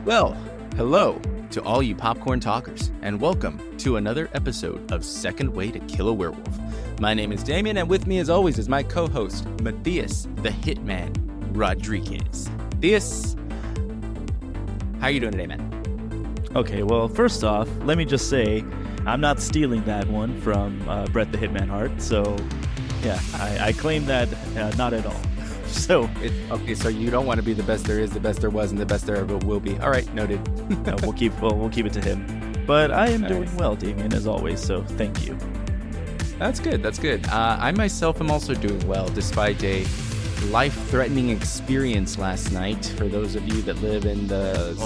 Well, hello to all you popcorn talkers, and welcome to another episode of Second Way to Kill a Werewolf. My name is Damien, and with me as always is my co-host, Matthias the Hitman Rodriguez. Matthias, how are you doing today, man? Okay, well, first off, let me just say, I'm not stealing that one from Brett the Hitman Hart, so yeah, I claim that not at all. So okay, so you don't want to be the best there is, the best there was, and the best there ever will be. All right, noted. no, we'll keep it to him. But I am doing well, Damien, as always, so thank you. That's good, that's good. I myself am also doing well, despite a life-threatening experience last night. For those of you that live in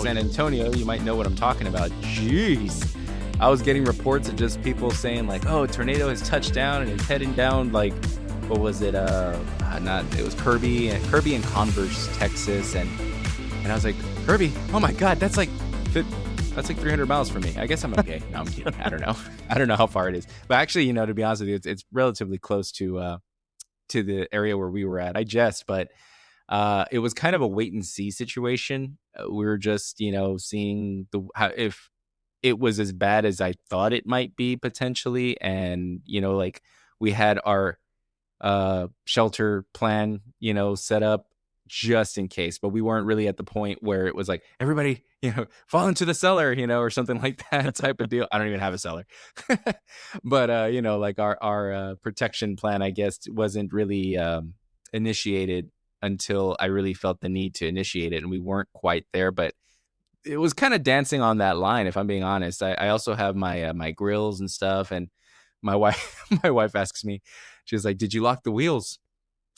San Antonio, you might know what I'm talking about. Jeez. I was getting reports of just people saying like, oh, a tornado has touched down and it's heading down like, what was it? It was Kirby and Converse, Texas, and I was like, Kirby, oh my God, that's like 300 miles from me. I guess I'm okay. No, I'm kidding. I don't know how far it is, but actually, to be honest with you, it's relatively close to the area where we were at. I jest, but it was kind of a wait and see situation. We were just, seeing if it was as bad as I thought it might be potentially, and like we had our shelter plan, set up just in case, but we weren't really at the point where it was like everybody, fall into the cellar, or something like that type of deal. I don't even have a cellar, but like our protection plan, I guess, wasn't really initiated until I really felt the need to initiate it, and we weren't quite there, but it was kind of dancing on that line, if I'm being honest. I also have my my grills and stuff, and my wife asks me, she's like, did you lock the wheels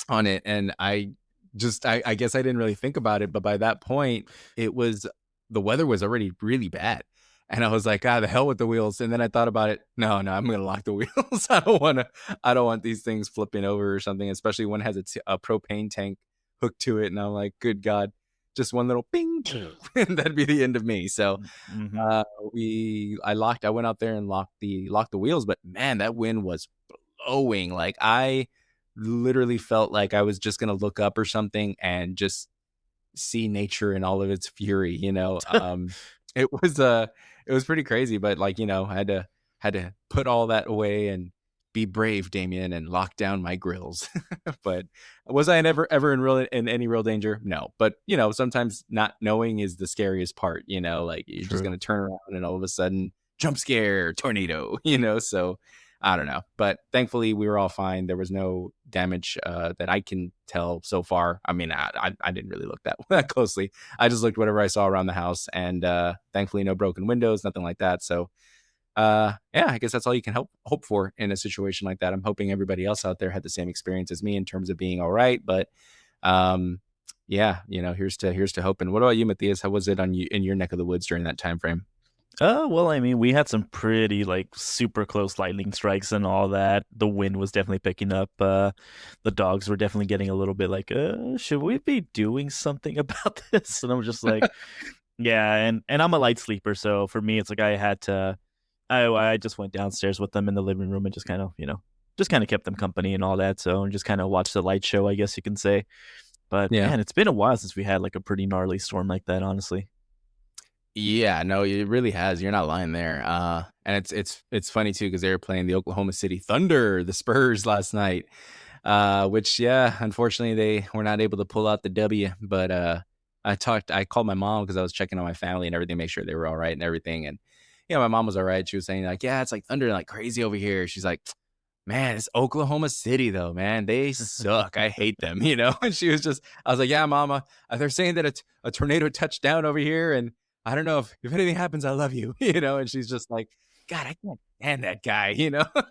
on it? And I guess I didn't really think about it, but by that point the weather was already really bad, and I was like, the hell with the wheels. And then I thought about it. No, I'm gonna lock the wheels. I don't want these things flipping over or something, especially when it has a propane tank hooked to it. And I'm like, good God, just one little ping, and that'd be the end of me. So I went out there and locked the wheels, but man, that wind was blowing. Like I literally felt like I was just gonna look up or something and just see nature in all of its fury. It was pretty crazy, but like, I had to put all that away and be brave, Damien, and lock down my grills. But was I ever in any real danger? No. But sometimes not knowing is the scariest part. Like you're just gonna turn around and all of a sudden jump scare, tornado. So I don't know. But thankfully we were all fine. There was no damage that I can tell so far. I mean, I didn't really look that closely. I just looked whatever I saw around the house, and thankfully no broken windows, nothing like that. So yeah, I guess that's all you can hope for in a situation like that. I'm hoping everybody else out there had the same experience as me in terms of being all right. But yeah, here's to hoping. What about you, Matthias? How was it in your neck of the woods during that time frame? Well, I mean, we had some pretty super close lightning strikes and all that. The wind was definitely picking up. The dogs were definitely getting a little bit like, should we be doing something about this? And I'm just like, yeah. And I'm a light sleeper, so for me, it's like I just went downstairs with them in the living room and just kind of kept them company and all that. So, and just kind of watched the light show, I guess you can say. But yeah, man, it's been a while since we had like a pretty gnarly storm like that, honestly. Yeah, no, it really has. You're not lying there. And it's funny too, because they were playing the Oklahoma City Thunder, the Spurs, last night. Which, yeah, unfortunately they were not able to pull out the W. But I called my mom because I was checking on my family and everything, make sure they were all right and everything. And my mom was all right. She was saying like, yeah, it's like thunder like crazy over here. She's like, man, it's Oklahoma City though, man. They suck. I hate them, And she was I was like, yeah, mama, they're saying that a tornado touched down over here, and I don't know if anything happens, I love you, And she's just like, God, I can't stand that guy,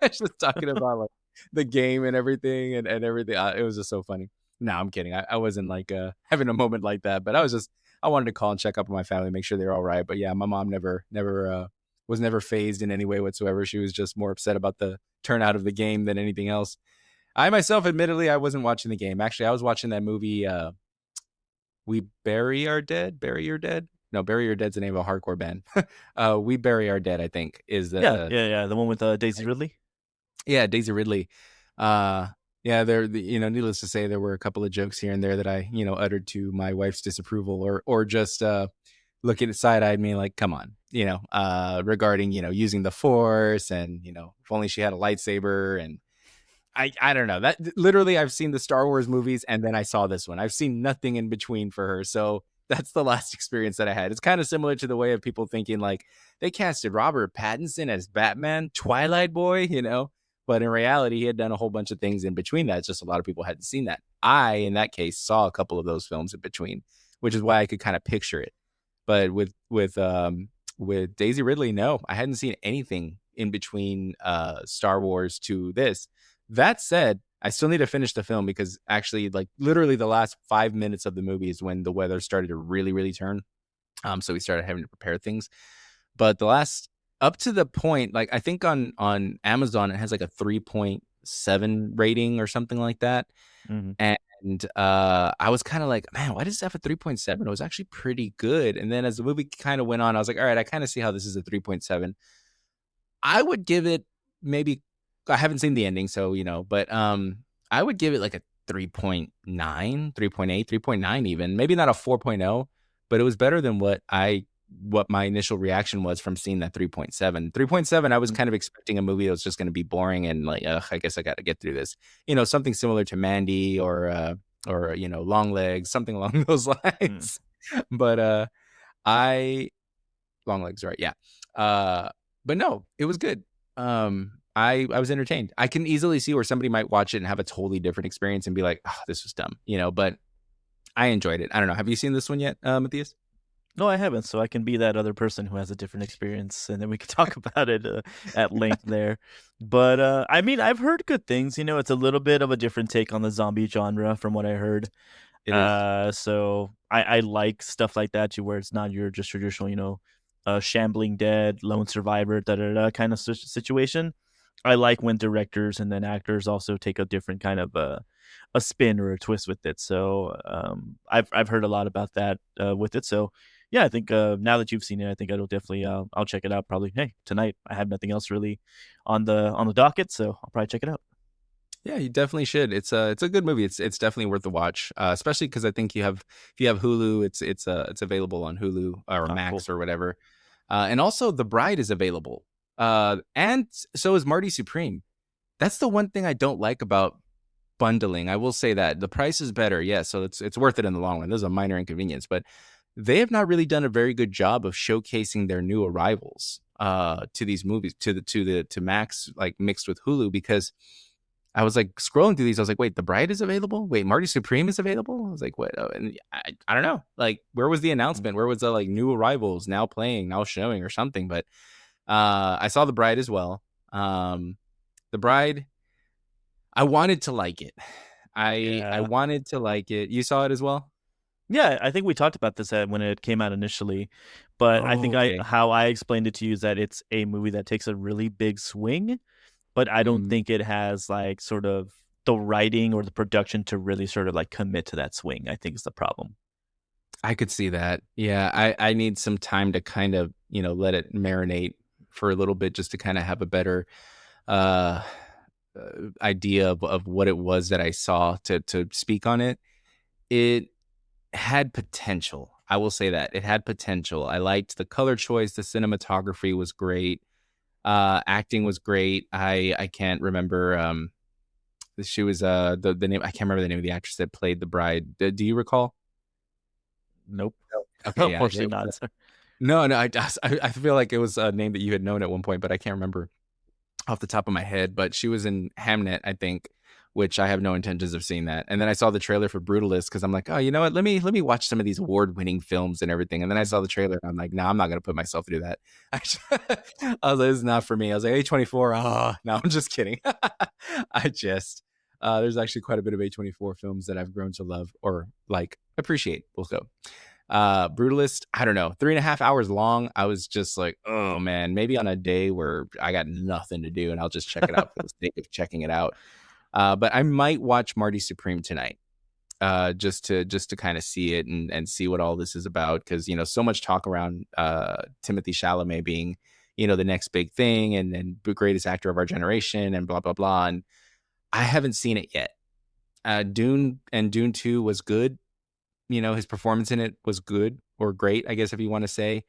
Just talking about like the game and everything and everything. It was just so funny. No, I'm kidding. I wasn't like having a moment like that, but I wanted to call and check up on my family, make sure they're all right. But yeah, my mom was never phased in any way whatsoever. She was just more upset about the turnout of the game than anything else. I myself, admittedly, I wasn't watching the game. Actually, I was watching that movie, We Bury Our Dead. Bury Your Dead? No, Bury Your Dead's the name of a hardcore band. We Bury Our Dead, I think, is the... Yeah. The one with Daisy Ridley? Yeah, Daisy Ridley. Yeah, needless to say, there were a couple of jokes here and there that I, uttered to my wife's disapproval or just looking at side-eyed me like, come on, regarding, using the force and, if only she had a lightsaber. And I don't know, that literally I've seen the Star Wars movies and then I saw this one. I've seen nothing in between for her. So that's the last experience that I had. It's kind of similar to the way of people thinking like they casted Robert Pattinson as Batman, Twilight Boy, but in reality, he had done a whole bunch of things in between that. It's just a lot of people hadn't seen that. I, in that case, saw a couple of those films in between, which is why I could kind of picture it. But with Daisy Ridley, no, I hadn't seen anything in between Star Wars to this. That said, I still need to finish the film because actually, like literally the last 5 minutes of the movie is when the weather started to really, really turn. So we started having to prepare things. But the last up to the point, like I think on Amazon, it has like a 3.7 rating or something like that. Mhm. And I was kind of like, man, why does it have a 3.7? It was actually pretty good. And then as the movie kind of went on, I was like, all right, I kind of see how this is a 3.7. I would give it maybe, I haven't seen the ending, so, but I would give it like a 3.9, 3.8, 3.9 even. Maybe not a 4.0, but it was better than what my initial reaction was from seeing that 3.7. 3.7, I was kind of expecting a movie that was just going to be boring and like, ugh, I guess I got to get through this. Something similar to Mandy or Long Legs, something along those Mm. lines. But I Long Legs, right? Yeah. But no, it was good. I was entertained. I can easily see where somebody might watch it and have a totally different experience and be like, oh, this was dumb, but I enjoyed it. I don't know. Have you seen this one yet, Matthias? No, I haven't, so I can be that other person who has a different experience, and then we can talk about it at length there. But I mean, I've heard good things. It's a little bit of a different take on the zombie genre from what I heard. It is. So I like stuff like that too, where it's not your just traditional, shambling dead, lone survivor, da da da kind of situation. I like when directors and then actors also take a different kind of a spin or a twist with it. So I've heard a lot about that with it. So yeah, I think now that you've seen it, I think it'll definitely I'll check it out probably. Hey, tonight I have nothing else really on the docket, so I'll probably check it out. Yeah, you definitely should. It's a good movie. It's definitely worth the watch, especially because I think if you have Hulu, it's available on Hulu or Oh, cool. Max or whatever. And also, The Bride is available, and so is Marty Supreme. That's the one thing I don't like about bundling. I will say that the price is better, yes, so it's worth it in the long run. There's a minor inconvenience, but they have not really done a very good job of showcasing their new arrivals to these movies to Max, like mixed with Hulu, because I was like scrolling through these. I was like, wait, The Bride is available? Wait, Marty Supreme is available? I was like, what? Oh, and I don't know. Like, where was the announcement? Where was the like new arrivals now playing, now showing or something? But I saw The Bride as well. The Bride, I wanted to like it. I Yeah. wanted to like it. You saw it as well? Yeah, I think we talked about this when it came out initially, but I Oh, think okay. how I explained it to you is that it's a movie that takes a really big swing, but I don't Mm, think it has like sort of the writing or the production to really sort of like commit to that swing, I think is the problem. I could see that. Yeah, I need some time to kind of let it marinate for a little bit just to kind of have a better uh, idea of what it was that I saw to speak on it. It had potential. I will say that it had potential. I liked the color choice. The cinematography was great. Acting was great. I can't remember. She was the name. I can't remember the name of the actress that played the bride. Do you recall? Nope. No. Okay, yeah. Unfortunately not. Sir. No, no. I feel like it was a name that you had known at one point, but I can't remember off the top of my head. But she was in Hamnet, I think, which I have no intentions of seeing that. And then I saw the trailer for Brutalist because I'm like, oh, you know what? Let me watch some of these award-winning films and everything. And then I saw the trailer and I'm like, no, I'm not gonna put myself through that. I was like, this is not for me. I was like, A24. Oh, no, I'm just kidding. I just there's actually quite a bit of A24 films that I've grown to love or like appreciate. We'll go. Brutalist, I don't know, 3.5 hours long. I was just like, oh man, maybe on a day where I got nothing to do and I'll just check it out for the sake of checking it out. But I might watch Marty Supreme tonight, just to kind of see it and see what all this is about, because so much talk around Timothy Chalamet being the next big thing and the greatest actor of our generation and blah blah blah, and I haven't seen it yet. Dune 2 was good. his performance in it was good or great, I guess, if you want to say.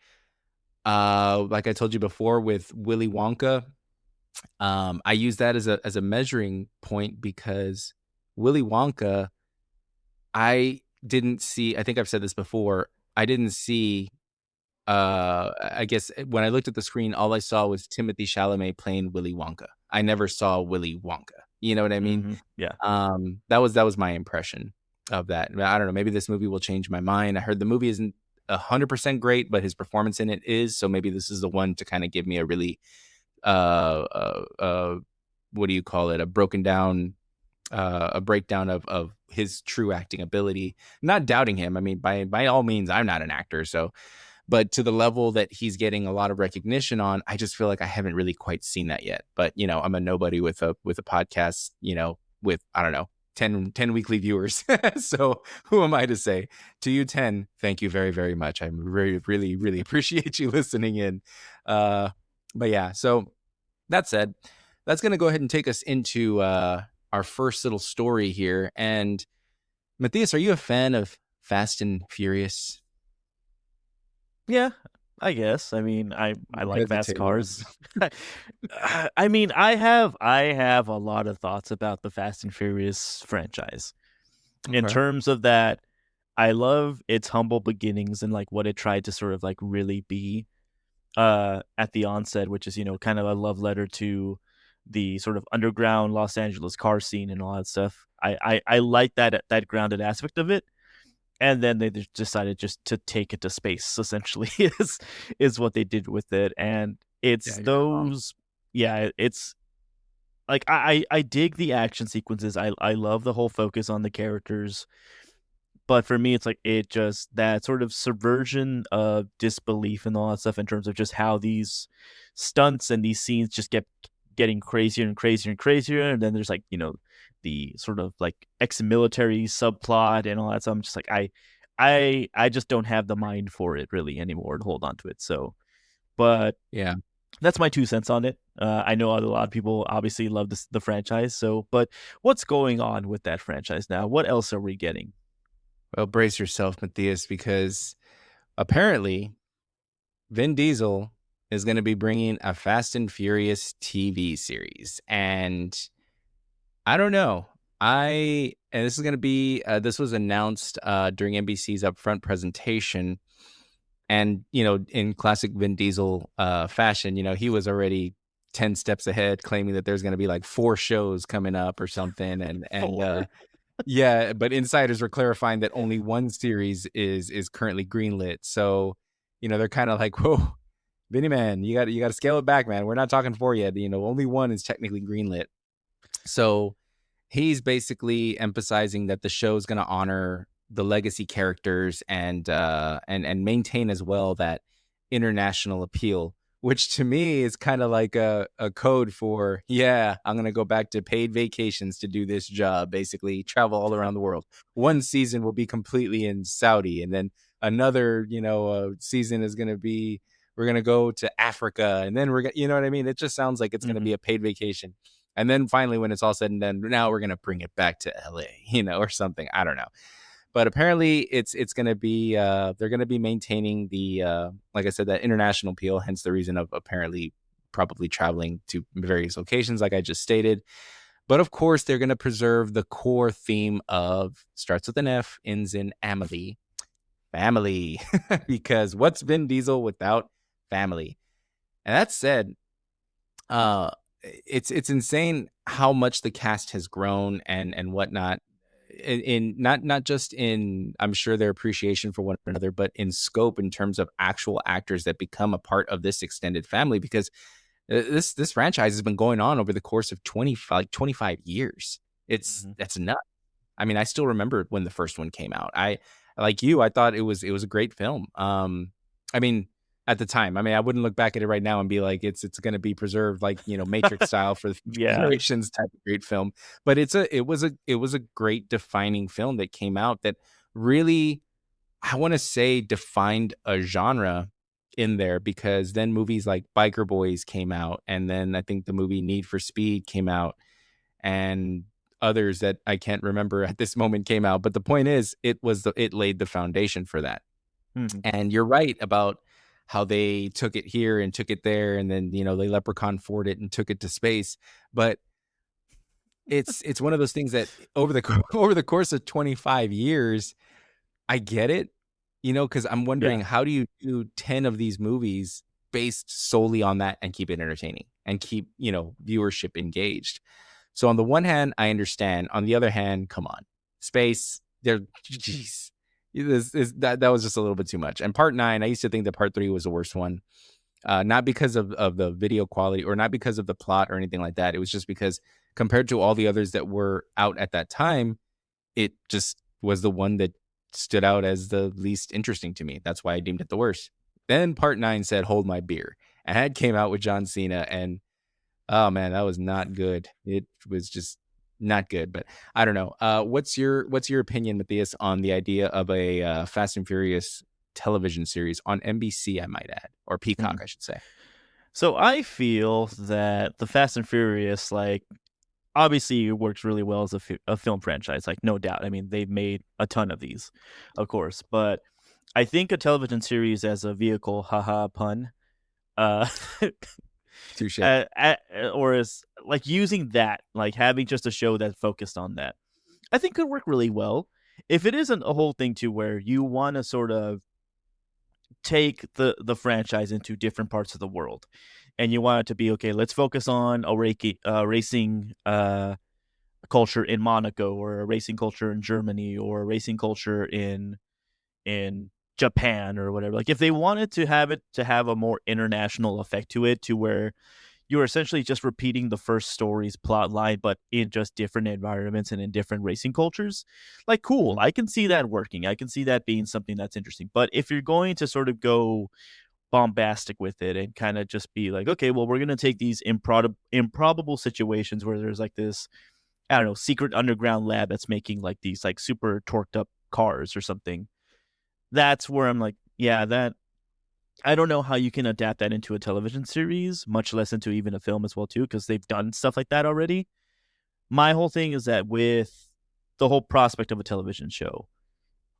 Like I told you before with Willy Wonka, I use that as a measuring point because Willy Wonka, I didn't see. I think I've said this before. I didn't see. I guess when I looked at the screen, all I saw was Timothy Chalamet playing Willy Wonka. I never saw Willy Wonka. You know what I mean? Yeah. That was my impression of that. I don't know. Maybe this movie will change my mind. I heard the movie isn't 100% great, but his performance in it is. So maybe this is the one to kind of give me a really, what do you call it? A breakdown of his true acting ability. Not doubting him. I mean, by all means, I'm not an actor, so. But to the level that he's getting a lot of recognition on, I just feel like I haven't really quite seen that yet. But I'm a nobody with a podcast, with, I don't know, 10 weekly viewers. So who am I to say? To you 10, thank you very, very much. I really, really, really appreciate you listening in. But yeah, so that said, that's going to go ahead and take us into our first little story here. And Matthias, are you a fan of Fast and Furious? Yeah, I guess. I mean, I like fast Hesitating. cars. I mean, I have a lot of thoughts about the Fast and Furious franchise. In Okay. terms of that, I love its humble beginnings and like what it tried to sort of like really be at the onset, which is, kind of a love letter to the sort of underground Los Angeles car scene and all that stuff. I like that grounded aspect of it. And then they just decided just to take it to space, essentially, is what they did with it. And it's Yeah, you're not wrong. it's like I dig the action sequences. I love the whole focus on the characters. But for me, it's like it just that sort of subversion of disbelief and all that stuff in terms of just how these stunts and these scenes just getting crazier and crazier and crazier. And then there's like, the sort of like ex-military subplot and all that. So I'm just like, I just don't have the mind for it really anymore to hold on to it. So, but Yeah. that's my 2 cents on it. I know a lot of people obviously love the franchise. So, but what's going on with that franchise now? What else are we getting? Well, brace yourself, Matthias, because apparently Vin Diesel is going to be bringing a Fast and Furious TV series. And I don't know. And this is going to be, this was announced during NBC's upfront presentation. And, in classic Vin Diesel fashion, he was already 10 steps ahead, claiming that there's going to be like 4 shows coming up or something. And yeah, but insiders were clarifying that only one series is currently greenlit. So, they're kind of like, whoa, Vinny man, you got to scale it back, man. We're not talking 4 yet. Only one is technically greenlit. So he's basically emphasizing that the show is going to honor the legacy characters and maintain as well that international appeal, which to me is kind of like a code for, yeah, I'm going to go back to paid vacations to do this job, basically travel all around the world. One season will be completely in Saudi, and then another, season is going to be, we're going to go to Africa, and then we're going to, you know what I mean? It just sounds like it's going to Mhm. be a paid vacation. And then finally, when it's all said and done, now we're going to bring it back to LA, or something. I don't know. But apparently it's going to be they're going to be maintaining the like I said, that international appeal, hence the reason of apparently probably traveling to various locations like I just stated. But of course they're going to preserve the core theme of starts with an F, ends in Amelie, family. Because what's Vin Diesel without family? And that said, uh it's insane how much the cast has grown and whatnot, in not just in, I'm sure, their appreciation for one another, but in scope in terms of actual actors that become a part of this extended family. Because this franchise has been going on over the course of 25 years. Mhm. That's nuts. I mean, I still remember when the first one came out. I, like you, I thought it was a great film. I mean, at the time, I mean, I wouldn't look back at it right now and be like, it's going to be preserved like, Matrix style for the future Yeah. generations type of great film. But it was a great defining film that came out that really, I want to say, defined a genre in there, because then movies like Biker Boys came out, and then I think the movie Need for Speed came out, and others that I can't remember at this moment came out. But the point is, it laid the foundation for that. Mhm. And you're right about how they took it here and took it there, and then they Leprechaun Ford it and took it to space. But it's one of those things that over the course of 25 years, I get it, because I'm wondering, Yeah. how do you do 10 of these movies based solely on that and keep it entertaining and keep, viewership engaged? So on the one hand, I understand. On the other hand, come on, space. There, jeez, that was just a little bit too much. And part 9, I used to think that part 3 was the worst one, not because of the video quality or not because of the plot or anything like that. It was just because compared to all the others that were out at that time, it just was the one that stood out as the least interesting to me. That's why I deemed it the worst. Then part 9 said, "Hold my beer," and it came out with John Cena, and oh man, that was not good. It was just not good. But I don't know. What's your opinion, Matthias, on the idea of a Fast and Furious television series on NBC? I might add, or Peacock, Mhm. I should say. So I feel that the Fast and Furious, like, obviously it works really well as a film franchise, like, no doubt. I mean, they've made a ton of these, of course, but I think a television series as a vehicle, haha, pun, uh, Touche. or as like using that, like having just a show that's focused on that, I think could work really well. If it isn't a whole thing too, where you want to sort of take the franchise into different parts of the world, and you want it to be okay. Let's focus on a racing culture in Monaco, or a racing culture in Germany, or a racing culture in Japan, or whatever. Like, if they wanted to have it to have a more international effect to it, to where you're essentially just repeating the first story's plot line, but in just different environments and in different racing cultures, like, cool. I can see that working. I can see that being something that's interesting. But if you're going to sort of go bombastic with it and kind of just be like, okay, well, we're going to take these improbable situations where there's like this, I don't know, secret underground lab that's making like these like super torqued up cars or something. That's where I'm like, yeah, that I don't know how you can adapt that into a television series, much less into even a film as well too, because they've done stuff like that already. My whole thing is that with the whole prospect of a television show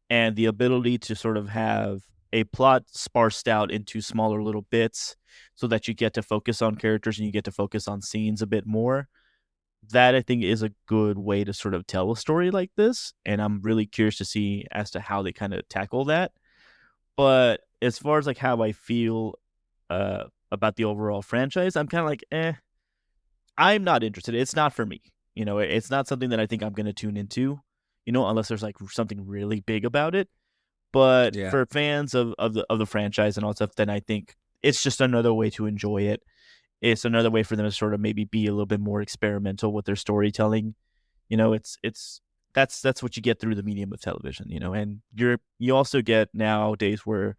and the ability to sort of have a plot sparsed out into smaller little bits so that you get to focus on characters and you get to focus on scenes a bit more, that I think is a good way to sort of tell a story like this. And I'm really curious to see as to how they kind of tackle that. But as far as like how I feel about the overall franchise, I'm kind of like, I'm not interested. It's not for me. It's not something that I think I'm going to tune into, unless there's like something really big about it. But Yeah. for fans of the franchise and all that stuff, then I think it's just another way to enjoy it. It's another way for them to sort of maybe be a little bit more experimental with their storytelling. It's that's what you get through the medium of television, and you also get nowadays where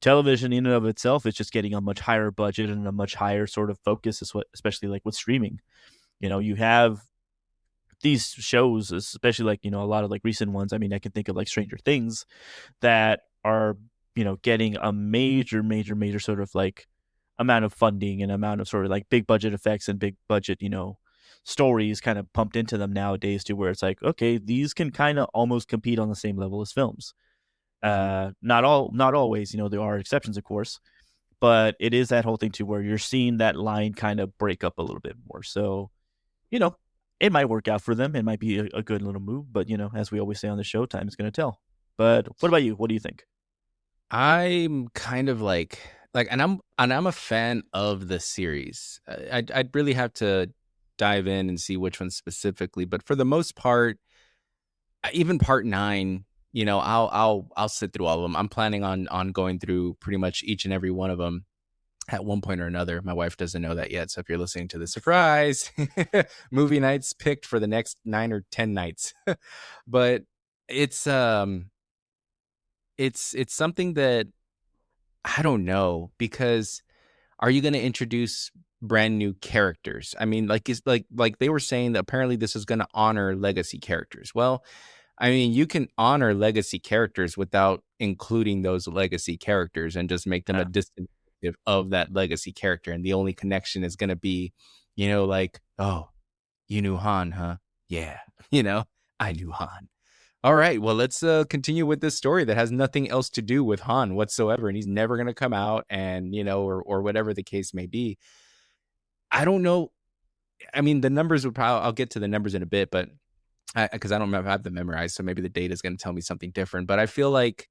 television in and of itself is just getting a much higher budget and a much higher sort of focus, especially like with streaming. You have these shows, especially like, a lot of like recent ones. I mean, I can think of like Stranger Things that are, getting a major, major, major sort of like amount of funding and amount of sort of like big budget effects and big budget, stories kind of pumped into them nowadays, to where it's like, okay, these can kind of almost compete on the same level as films. Mhm. Not always, there are exceptions, of course, but it is that whole thing too, where you're seeing that line kind of break up a little bit more. So, you know, it might work out for them. It might be a good little move, but as we always say on the show, time is going to tell. But what about you? What do you think? I'm kind of and I'm a fan of the series. I'd really have to dive in and see which one specifically, but for the most part, even part 9, I'll sit through all of them. I'm planning on going through pretty much each and every one of them at one point or another. My wife doesn't know that yet, so if you're listening to the surprise, movie nights picked for the next 9 or 10 nights. But it's it's something that I don't know, because are you going to introduce brand new characters? I mean, like, is like they were saying that apparently this is going to honor legacy characters. Well, I mean, you can honor legacy characters without including those legacy characters and just make them a Yeah. distant of that legacy character, and the only connection is going to be, like, oh, you knew Han, huh? Yeah. You know, I knew Han. All right, well, let's continue with this story that has nothing else to do with Han whatsoever, and he's never going to come out, and or whatever the case may be. I don't know. I mean, the numbers would probably. I'll get to the numbers in a bit, but because I don't have them memorized, so maybe the data is going to tell me something different. But I feel like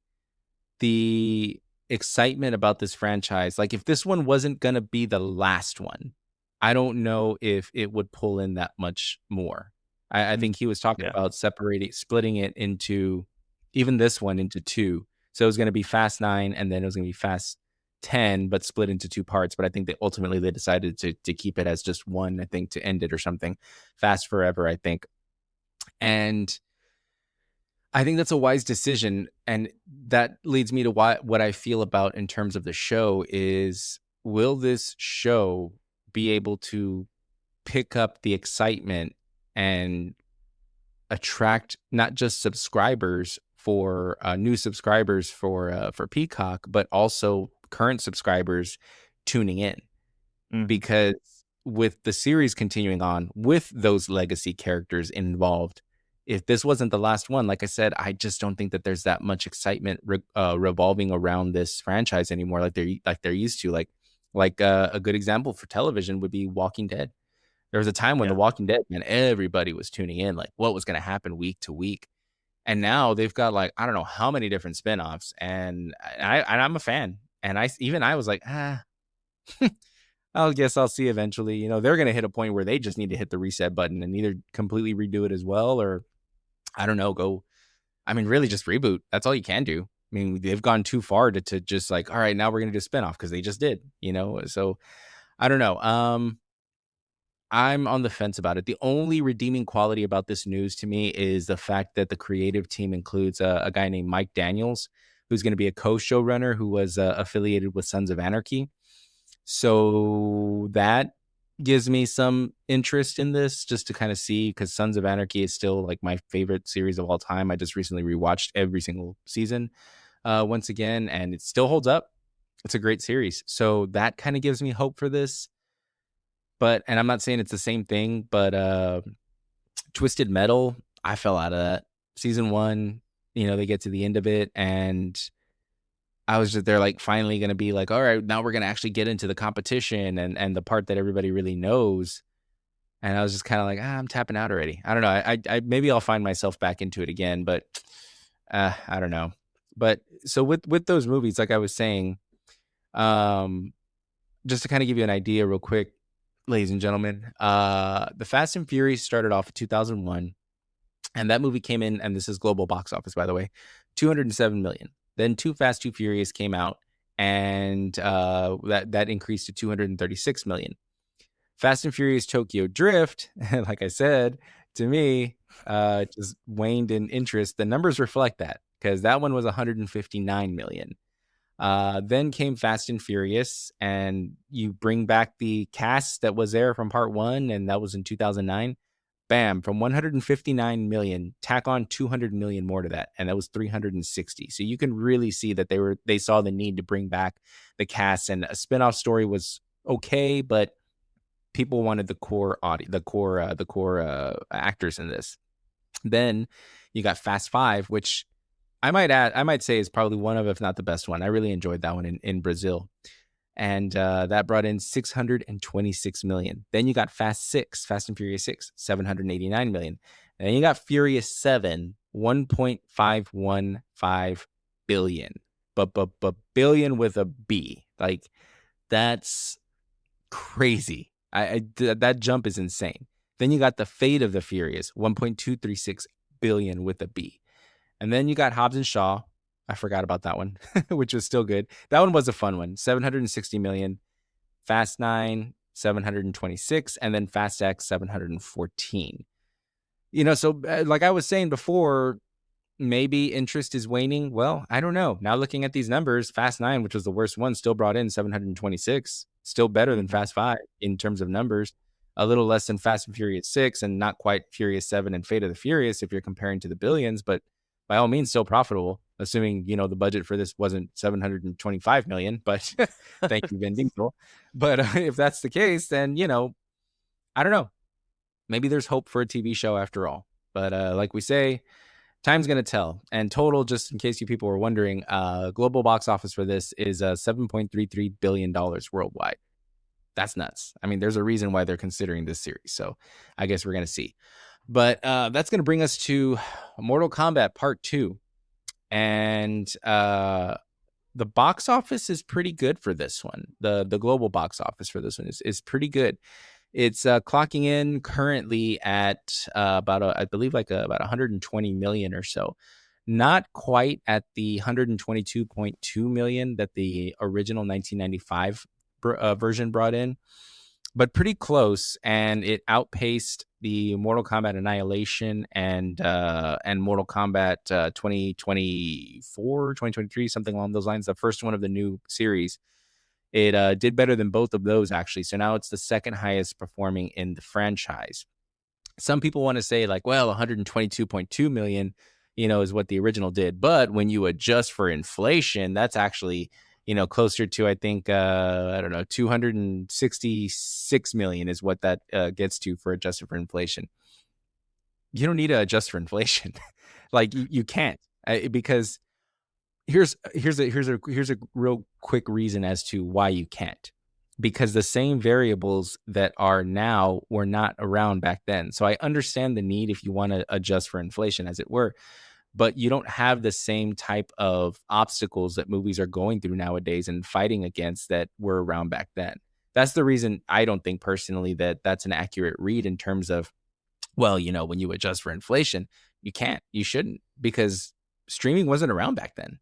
the excitement about this franchise, like if this one wasn't going to be the last one, I don't know if it would pull in that much more. I think he was talking Yeah. about splitting it into, even this one into two. So it was going to be Fast 9 and then it was going to be Fast 10, but split into two parts. But I think that ultimately they decided to keep it as just one, I think, to end it or something. Fast Forever, I think. And I think that's a wise decision. And that leads me to what I feel about in terms of the show is, will this show be able to pick up the excitement and attract not just subscribers for new subscribers for Peacock, but also current subscribers tuning in? Because with the series continuing on with those legacy characters involved, if this wasn't the last one, like I said, I just don't think that there's that much excitement revolving around this franchise anymore, like they're used to. Like a good example for television would be Walking Dead. There was a time when The Walking Dead, man, everybody was tuning in, like what was going to happen week to week. And now they've got like, I don't know how many different spinoffs, and I'm a fan. And I was like, I guess I'll see eventually. You know, they're going to hit a point where they just need to hit the reset button and either completely redo it as well, or I don't know, really just reboot. That's all you can do. I mean, they've gone too far to just like, all right, now we're going to do a spinoff because they just did, so I don't know. I'm on the fence about it. The only redeeming quality about this news to me is the fact that the creative team includes a guy named Mike Daniels, who's going to be a co-showrunner who was affiliated with Sons of Anarchy. So that gives me some interest in this, just to kind of see, because Sons of Anarchy is still like my favorite series of all time. I just recently rewatched every single season once again, and it still holds up. It's a great series. So that kind of gives me hope for this. And I'm not saying it's the same thing, but Twisted Metal, I fell out of that. Season 1, they get to the end of it, and they're like finally going to be like, all right, now we're going to actually get into the competition and the part that everybody really knows. And I was just kind of like, I'm tapping out already. I don't know. I maybe I'll find myself back into it again, but I don't know. But so with those movies, like I was saying, just to kind of give you an idea real quick, ladies and gentlemen, the Fast and Furious started off in 2001, and that movie came in, and this is global box office, by the way, 207 million. Then Too Fast, Too Furious came out, and that increased to 236 million. Fast and Furious Tokyo Drift, like I said, to me, just waned in interest. The numbers reflect that, because that one was 159 million. Then came Fast and Furious, and you bring back the cast that was there from part 1, and that was in 2009. Bam, from 159 million, tack on 200 million more to that, and that was 360. So you can really see that they saw the need to bring back the cast, and a spinoff story was okay, but people wanted the core actors in this. Then you got Fast 5, which I might say is probably one of, if not the best one. I really enjoyed that one in Brazil. And that brought in 626 million. Then you got Fast and Furious 6, 789 million. And then you got Furious 7, 1.515 billion. But billion with a B. Like, that's crazy. That jump is insane. Then you got The Fate of the Furious, 1.236 billion with a B. And then you got Hobbs and Shaw. I forgot about that one, which was still good. That one was a fun one. 760 million. Fast 9, 726. And then Fast X, 714. So like I was saying before, maybe interest is waning. Well, I don't know. Now looking at these numbers, Fast 9, which was the worst one, still brought in 726. Still better than Fast 5 in terms of numbers. A little less than Fast and Furious 6, and not quite Furious 7 and Fate of the Furious if you're comparing to the billions, but by all means still profitable, assuming the budget for this wasn't 725 million. But thank you, Vin Diesel. But if that's the case, then I don't know, maybe there's hope for a TV show after all. But like we say, time's gonna tell. And total, just in case you people were wondering, global box office for this is $7.33 billion worldwide. That's nuts. I mean, there's a reason why they're considering this series. So I guess we're gonna see. But that's gonna bring us to Mortal Kombat Part 2. And the box office is pretty good for this one. The global box office for this one is pretty good. It's clocking in currently at I believe about 120 million or so. Not quite at the 122.2 million that the original 1995 version brought in, but pretty close. And it outpaced the Mortal Kombat Annihilation and Mortal Kombat 2024, 2023, something along those lines. The first one of the new series. It did better than both of those, actually. So now it's the second highest performing in the franchise. Some people want to say, like, well, 122.2 million, is what the original did. But when you adjust for inflation, that's actually, closer to, I think, I don't know, 266 million is what that gets to for adjusted for inflation. You don't need to adjust for inflation. Like, you can't, because here's a real quick reason as to why you can't, because the same variables that are now were not around back then. So I understand the need if you want to adjust for inflation, as it were, but you don't have the same type of obstacles that movies are going through nowadays and fighting against that were around back then. That's the reason I don't think personally that that's an accurate read in terms of, well, when you adjust for inflation, you shouldn't, because streaming wasn't around back then.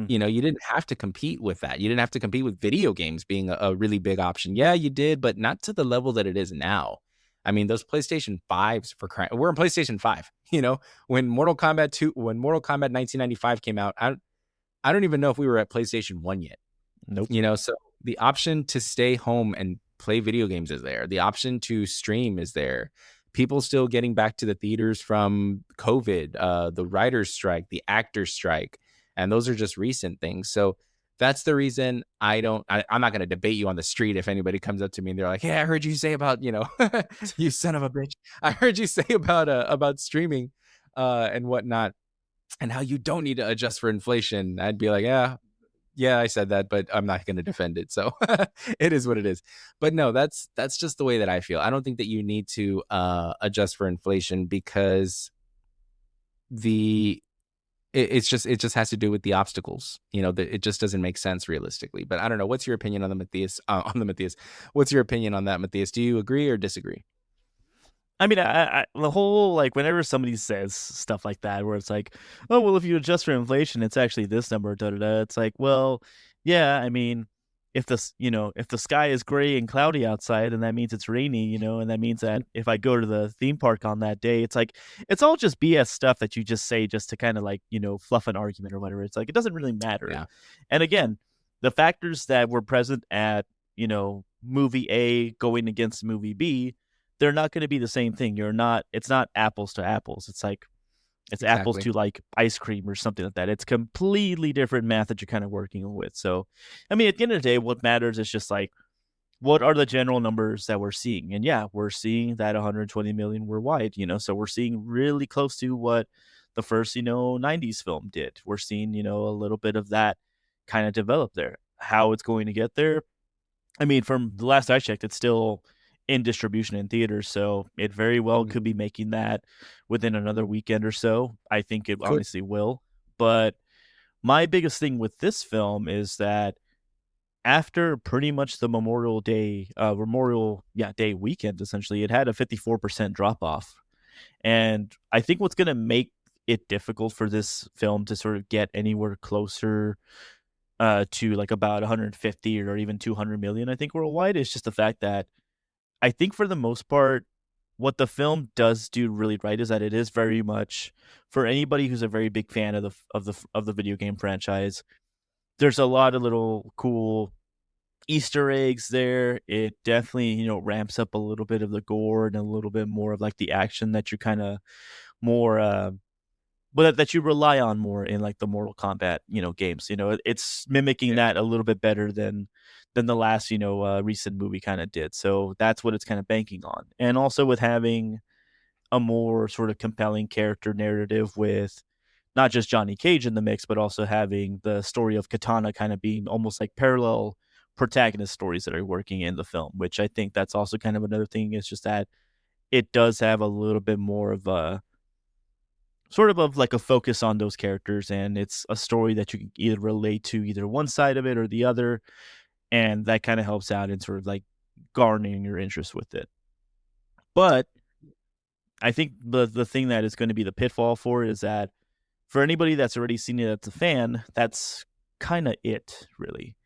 You didn't have to compete with that. You didn't have to compete with video games being a really big option. Yeah, you did, but not to the level that it is now. I mean, those PlayStation 5s, we're in PlayStation 5, when Mortal Kombat 1995 came out, I don't even know if we were at PlayStation 1 yet. Nope. So the option to stay home and play video games is there. The option to stream is there. People still getting back to the theaters from COVID, the writer's strike, the actor's strike. And those are just recent things. So that's the reason I'm not going to debate you on the street if anybody comes up to me and they're like, hey, I heard you say about, you son of a bitch. I heard you say about streaming and whatnot, and how you don't need to adjust for inflation. I'd be like, yeah, I said that, but I'm not going to defend it. So it is what it is. But no, that's just the way that I feel. I don't think that you need to adjust for inflation, because it just has to do with the obstacles. It just doesn't make sense realistically. But I don't know. What's your opinion on the Matthias? What's your opinion on that, Matthias? Do you agree or disagree? I mean, I the whole, like, whenever somebody says stuff like that, where it's like, oh, well, if you adjust for inflation, it's actually this number, da da da. It's like, well, yeah, I mean, if the sky is gray and cloudy outside, and that means it's rainy, and that means that if I go to the theme park on that day, it's like, it's all just BS stuff that you just say just to kind of, like, fluff an argument or whatever. It's like, it doesn't really matter. Yeah. And again, the factors that were present at, movie A going against movie B, they're not going to be the same thing. It's not apples to apples. It's like, it's apples to, like, ice cream or something like that. It's completely different math that you're kind of working with. So, I mean, at the end of the day, what matters is just, like, what are the general numbers that we're seeing? And yeah, we're seeing that 120 million worldwide, so we're seeing really close to what the first, 90s film did. We're seeing, a little bit of that kind of develop there. How it's going to get there, I mean, from the last I checked, it's still in distribution in theaters, so it very well could be making that within another weekend or so. I think it honestly will. But my biggest thing with this film is that after pretty much the Memorial Day weekend, essentially, it had a 54% drop off. And I think what's going to make it difficult for this film to sort of get anywhere closer to, like, about 150 or even 200 million, I think, worldwide, is just the fact that I think for the most part, what the film does do really right is that it is very much for anybody who's a very big fan of the video game franchise. There's a lot of little cool Easter eggs there. It definitely, ramps up a little bit of the gore and a little bit more of, like, the action that you're kind of more but that you rely on more in, like, the Mortal Kombat, games. It's mimicking that a little bit better than the last, recent movie kind of did. So that's what it's kind of banking on. And also with having a more sort of compelling character narrative with not just Johnny Cage in the mix, but also having the story of Katana kind of being almost like parallel protagonist stories that are working in the film, which I think that's also kind of another thing. It's just that it does have a little bit more of a sort of like a focus on those characters, and it's a story that you can either relate to either one side of it or the other, and that kind of helps out in sort of like garnering your interest with it. But I think the thing that is going to be the pitfall for it is that for anybody that's already seen it as a fan, that's kind of it, really.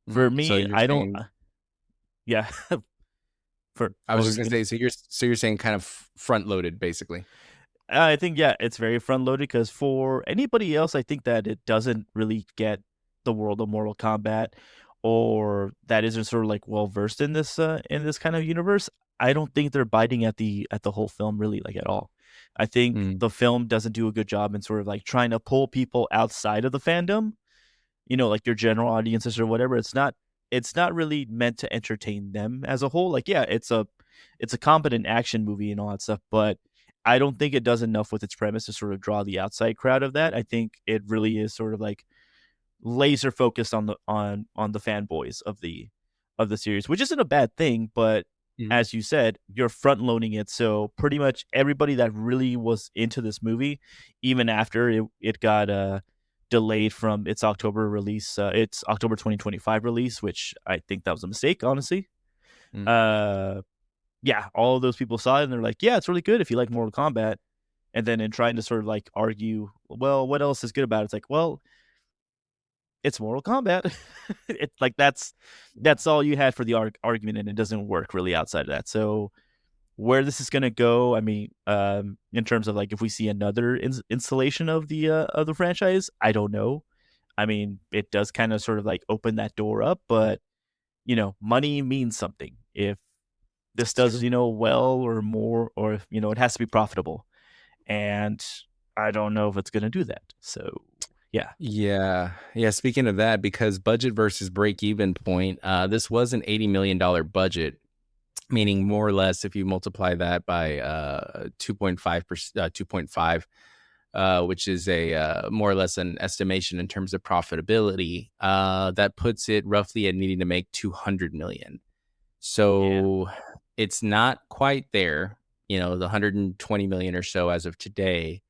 For So me, you're I don't. saying, Yeah, for I what was just was gonna say, so you're saying kind of front loaded, basically. I think yeah, it's very front loaded because for anybody else, I think that it doesn't really get the world of Mortal Kombat, or that isn't sort of like well versed in this kind of universe. I don't think they're biting at the whole film really like at all. I think Mm. the film doesn't do a good job in sort of like trying to pull people outside of the fandom, like your general audiences or whatever. It's not really meant to entertain them as a whole. Like, yeah, it's a competent action movie and all that stuff, but I don't think it does enough with its premise to sort of draw the outside crowd of that. I think it really is sort of like laser focused on the fanboys of the series, which isn't a bad thing, but Mm. as you said, you're front loading it. So pretty much everybody that really was into this movie, even after it got delayed from its October release, its October 2025 release, which I think that was a mistake, honestly. Mm. Uh, yeah, all of those people saw it and they're like, yeah, it's really good if you like Mortal Kombat. And then in trying to sort of like argue, well, what else is good about it? It's like, well, it's Mortal Kombat. It's like that's all you had for the argument, and it doesn't work really outside of that. So where this is gonna go, I mean, in terms of like if we see another installation of the franchise, I don't know. I mean, it does kind of sort of like open that door up, but money means something. If this It's does true. well or more, or if, it has to be profitable, and I don't know if it's gonna do that. So yeah, Yeah. Yeah. Speaking of that, because budget versus break even point, this was an $80 million budget, meaning more or less if you multiply that by 2.5%, 2.5, which is a more or less an estimation in terms of profitability, that puts it roughly at needing to make 200 million. yeah, So it's not quite there, the 120 million or so as of today.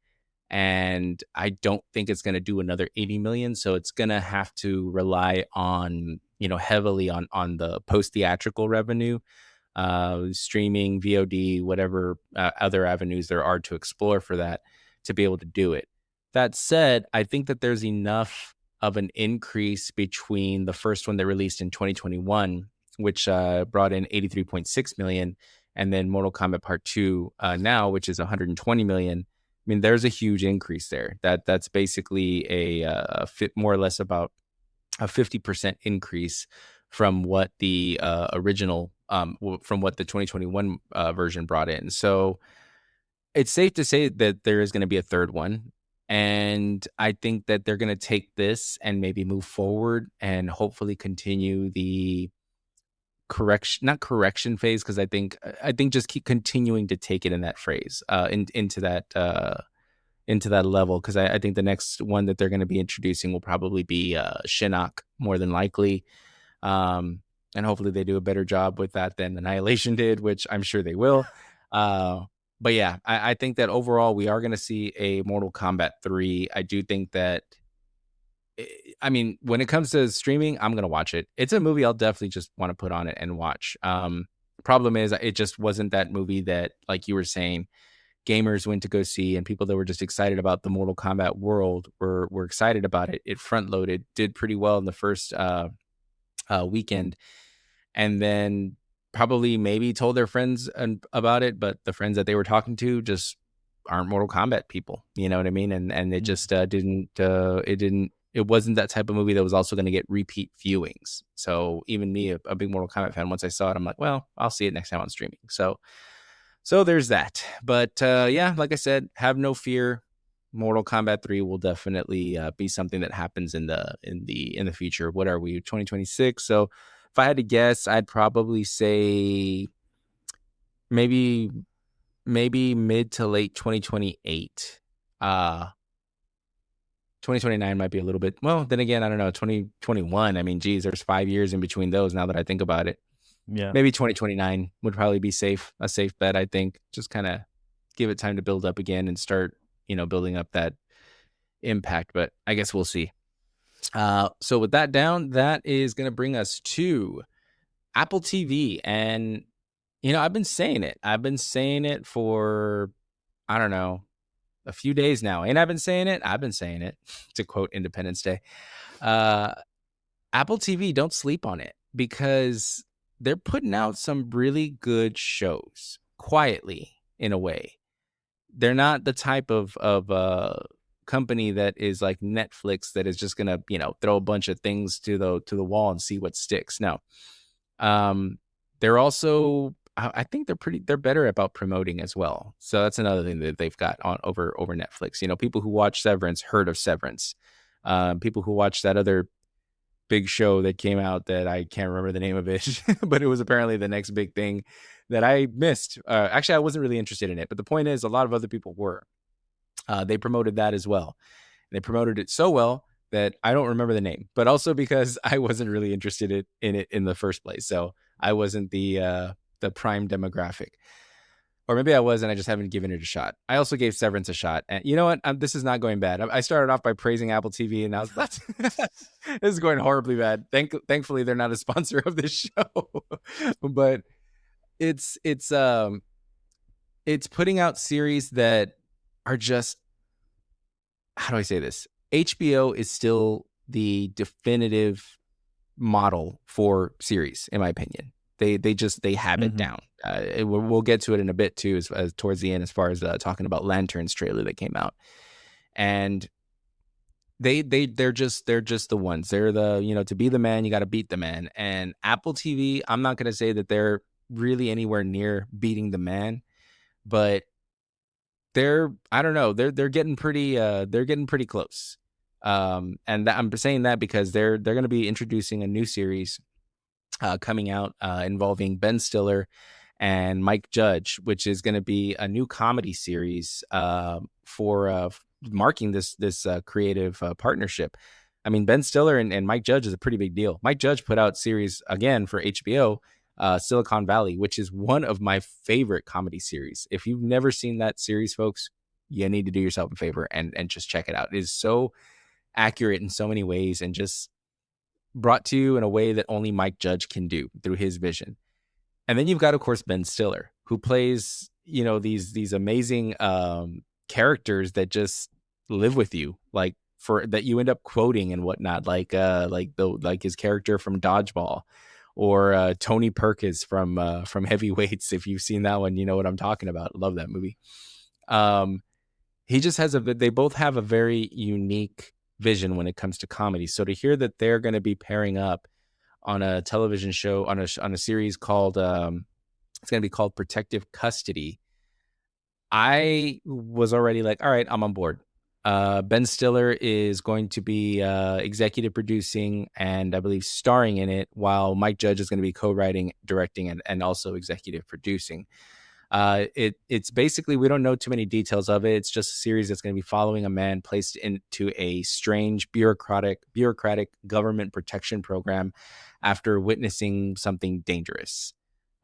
And I don't think it's going to do another 80 million. So it's going to have to rely on, heavily on the post theatrical revenue, streaming, VOD, whatever other avenues there are to explore for that to be able to do it. That said, I think that there's enough of an increase between the first one that released in 2021, which brought in 83.6 million, and then Mortal Kombat Part 2 now, which is 120 million. I mean, there's a huge increase there. That's basically a fit more or less about a 50% increase from what the original from what the 2021 version brought in. So it's safe to say that there is going to be a third one. And I think that they're going to take this and maybe move forward and hopefully continue the not correction phase, because I think just keep continuing to take it in that phrase into that level, because I think the next one that they're going to be introducing will probably be Shinnok, more than likely. And hopefully they do a better job with that than Annihilation did, which I'm sure they will. Uh, but yeah, I think that overall we are going to see a Mortal Kombat 3. I do think that, I mean, when it comes to streaming, I'm going to watch it. It's a movie I'll definitely just want to put on it and watch. Problem is, it just wasn't that movie that, like you were saying, gamers went to go see, and people that were just excited about the Mortal Kombat world were excited about it. It front loaded, did pretty well in the first weekend, and then probably maybe told their friends about it, but the friends that they were talking to just aren't Mortal Kombat people. You know what I mean? And it just it wasn't that type of movie that was also going to get repeat viewings. So even me, a big Mortal Kombat fan, once I saw it, I'm like, well, I'll see it next time on streaming. So there's that. But yeah, like I said, have no fear. Mortal Kombat 3 will definitely be something that happens in the future. What are we, 2026? So if I had to guess, I'd probably say maybe maybe mid to late 2028. 2029 might be a little bit. Well, then again, I don't know. 2021. I mean, geez, there's 5 years in between those. Now that I think about it, Yeah. maybe 2029 would probably be safe. A safe bet, I think. Just kind of give it time to build up again and start, building up that impact. But I guess we'll see. So with that down, that is going to bring us to Apple TV. And, I've been saying it. I've been saying it for, I don't know, a few days now. Ain't I been saying it? I've been saying it, to quote Independence Day. Apple TV, don't sleep on it, because they're putting out some really good shows quietly, in a way. They're not the type of company that is like Netflix, that is just gonna throw a bunch of things to the wall and see what sticks. No, they're also, I think they're better about promoting as well. So that's another thing that they've got on over Netflix. People who watch Severance heard of Severance. People who watch that other big show that came out that I can't remember the name of it, but it was apparently the next big thing that I missed. Actually, I wasn't really interested in it, but the point is, a lot of other people were. They promoted that as well. They promoted it so well that I don't remember the name, but also because I wasn't really interested in it in the first place. So I wasn't the prime demographic. Or maybe I was, and I just haven't given it a shot. I also gave Severance a shot. And you know what? This is not going bad. I started off by praising Apple TV, and now this is going horribly bad. Thankfully, they're not a sponsor of this show. But it's putting out series that are just, how do I say this? HBO is still the definitive model for series, in my opinion. They have it down. We'll get to it in a bit too, as towards the end, as far as talking about Lantern's trailer that came out, and they're just the ones. They're the to be the man, you got to beat the man. And Apple TV, I'm not gonna say that they're really anywhere near beating the man, but I don't know, they're getting pretty close. And I'm saying that because they're going to be introducing a new series coming out involving Ben Stiller and Mike Judge, which is going to be a new comedy series for marking this creative partnership. I mean, Ben Stiller and Mike Judge is a pretty big deal. Mike Judge put out series again for HBO, Silicon Valley, which is one of my favorite comedy series. If you've never seen that series, folks, you need to do yourself a favor and just check it out. It is so accurate in so many ways, and just brought to you in a way that only Mike Judge can do through his vision. And then you've got, of course, Ben Stiller, who plays, these amazing characters that just live with you, like that you end up quoting and whatnot, like his character from Dodgeball, or Tony Perkins from Heavyweights. If you've seen that one, you know what I'm talking about. Love that movie. He just they both have a very unique vision when it comes to comedy. So to hear that they're going to be pairing up on a television show, on a series called it's going to be called Protective Custody, I was already like, all right, I'm on board. Ben Stiller is going to be executive producing and I believe starring in it, while Mike Judge is going to be co-writing, directing, and also executive producing. It's basically, we don't know too many details of it. It's just a series that's going to be following a man placed into a strange bureaucratic government protection program after witnessing something dangerous.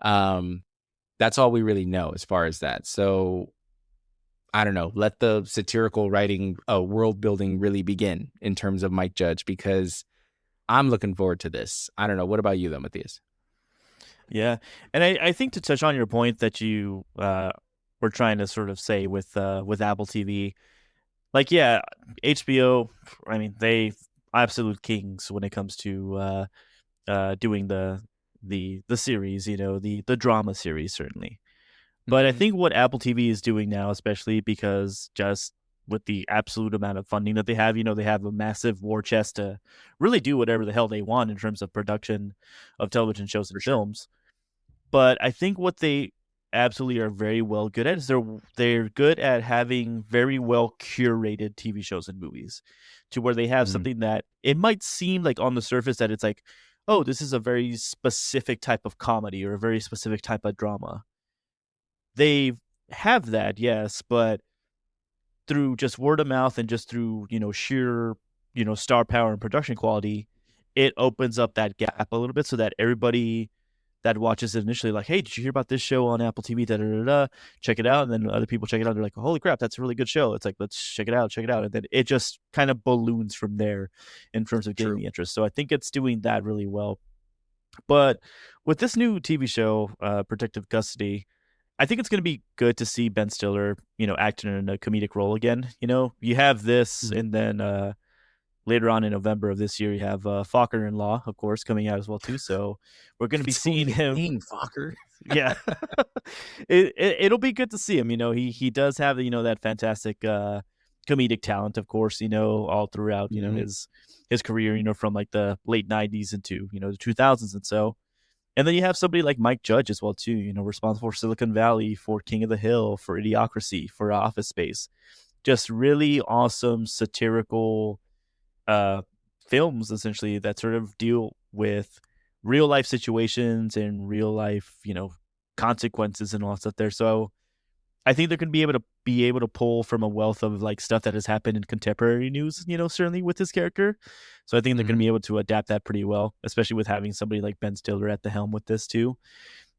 That's all we really know as far as that. So I don't know, let the satirical writing, world building really begin in terms of Mike Judge, because I'm looking forward to this. I don't know. What about you though, Matthias? Yeah, and I think to touch on your point that you were trying to sort of say with Apple TV, like, yeah, HBO, I mean, they absolute kings when it comes to doing the series, the drama series, certainly. But I think what Apple TV is doing now, especially because just with the absolute amount of funding that they have, they have a massive war chest to really do whatever the hell they want in terms of production of television shows and films. But I think what they absolutely are very well good at is they're good at having very well curated TV shows and movies, to where they have something that it might seem like on the surface that it's like, oh, this is a very specific type of comedy or a very specific type of drama. They have that, yes, but through just word of mouth and just through, sheer, star power and production quality, it opens up that gap a little bit so that everybody that watches it initially, like, hey, did you hear about this show on Apple TV? Da, da, da, da. Check it out. And then other people check it out. They're like, holy crap, that's a really good show. It's like, let's check it out, check it out. And then it just kind of balloons from there in terms of getting True. the interest. So I think it's doing that really well. But with this new TV show, Protective Custody, I think it's going to be good to see Ben Stiller, acting in a comedic role again. You have this, Mhm. and then later on in November of this year, you have Fokker in Law, of course, coming out as well too. So we're going to be It's only seeing a him. name, Fokker. Yeah, it'll be good to see him. He does have that fantastic comedic talent, of course. All throughout Mhm. his career. From like the late '90s into the 2000s, and so. And then you have somebody like Mike Judge as well too. Responsible for Silicon Valley, for King of the Hill, for Idiocracy, for Office Space. Just really awesome satirical uh films essentially that sort of deal with real life situations and real life consequences and all that stuff there. So I think they're going to be able to pull from a wealth of like stuff that has happened in contemporary news, certainly with this character. So I think they're going to Mhm. be able to adapt that pretty well, especially with having somebody like Ben Stiller at the helm with this too.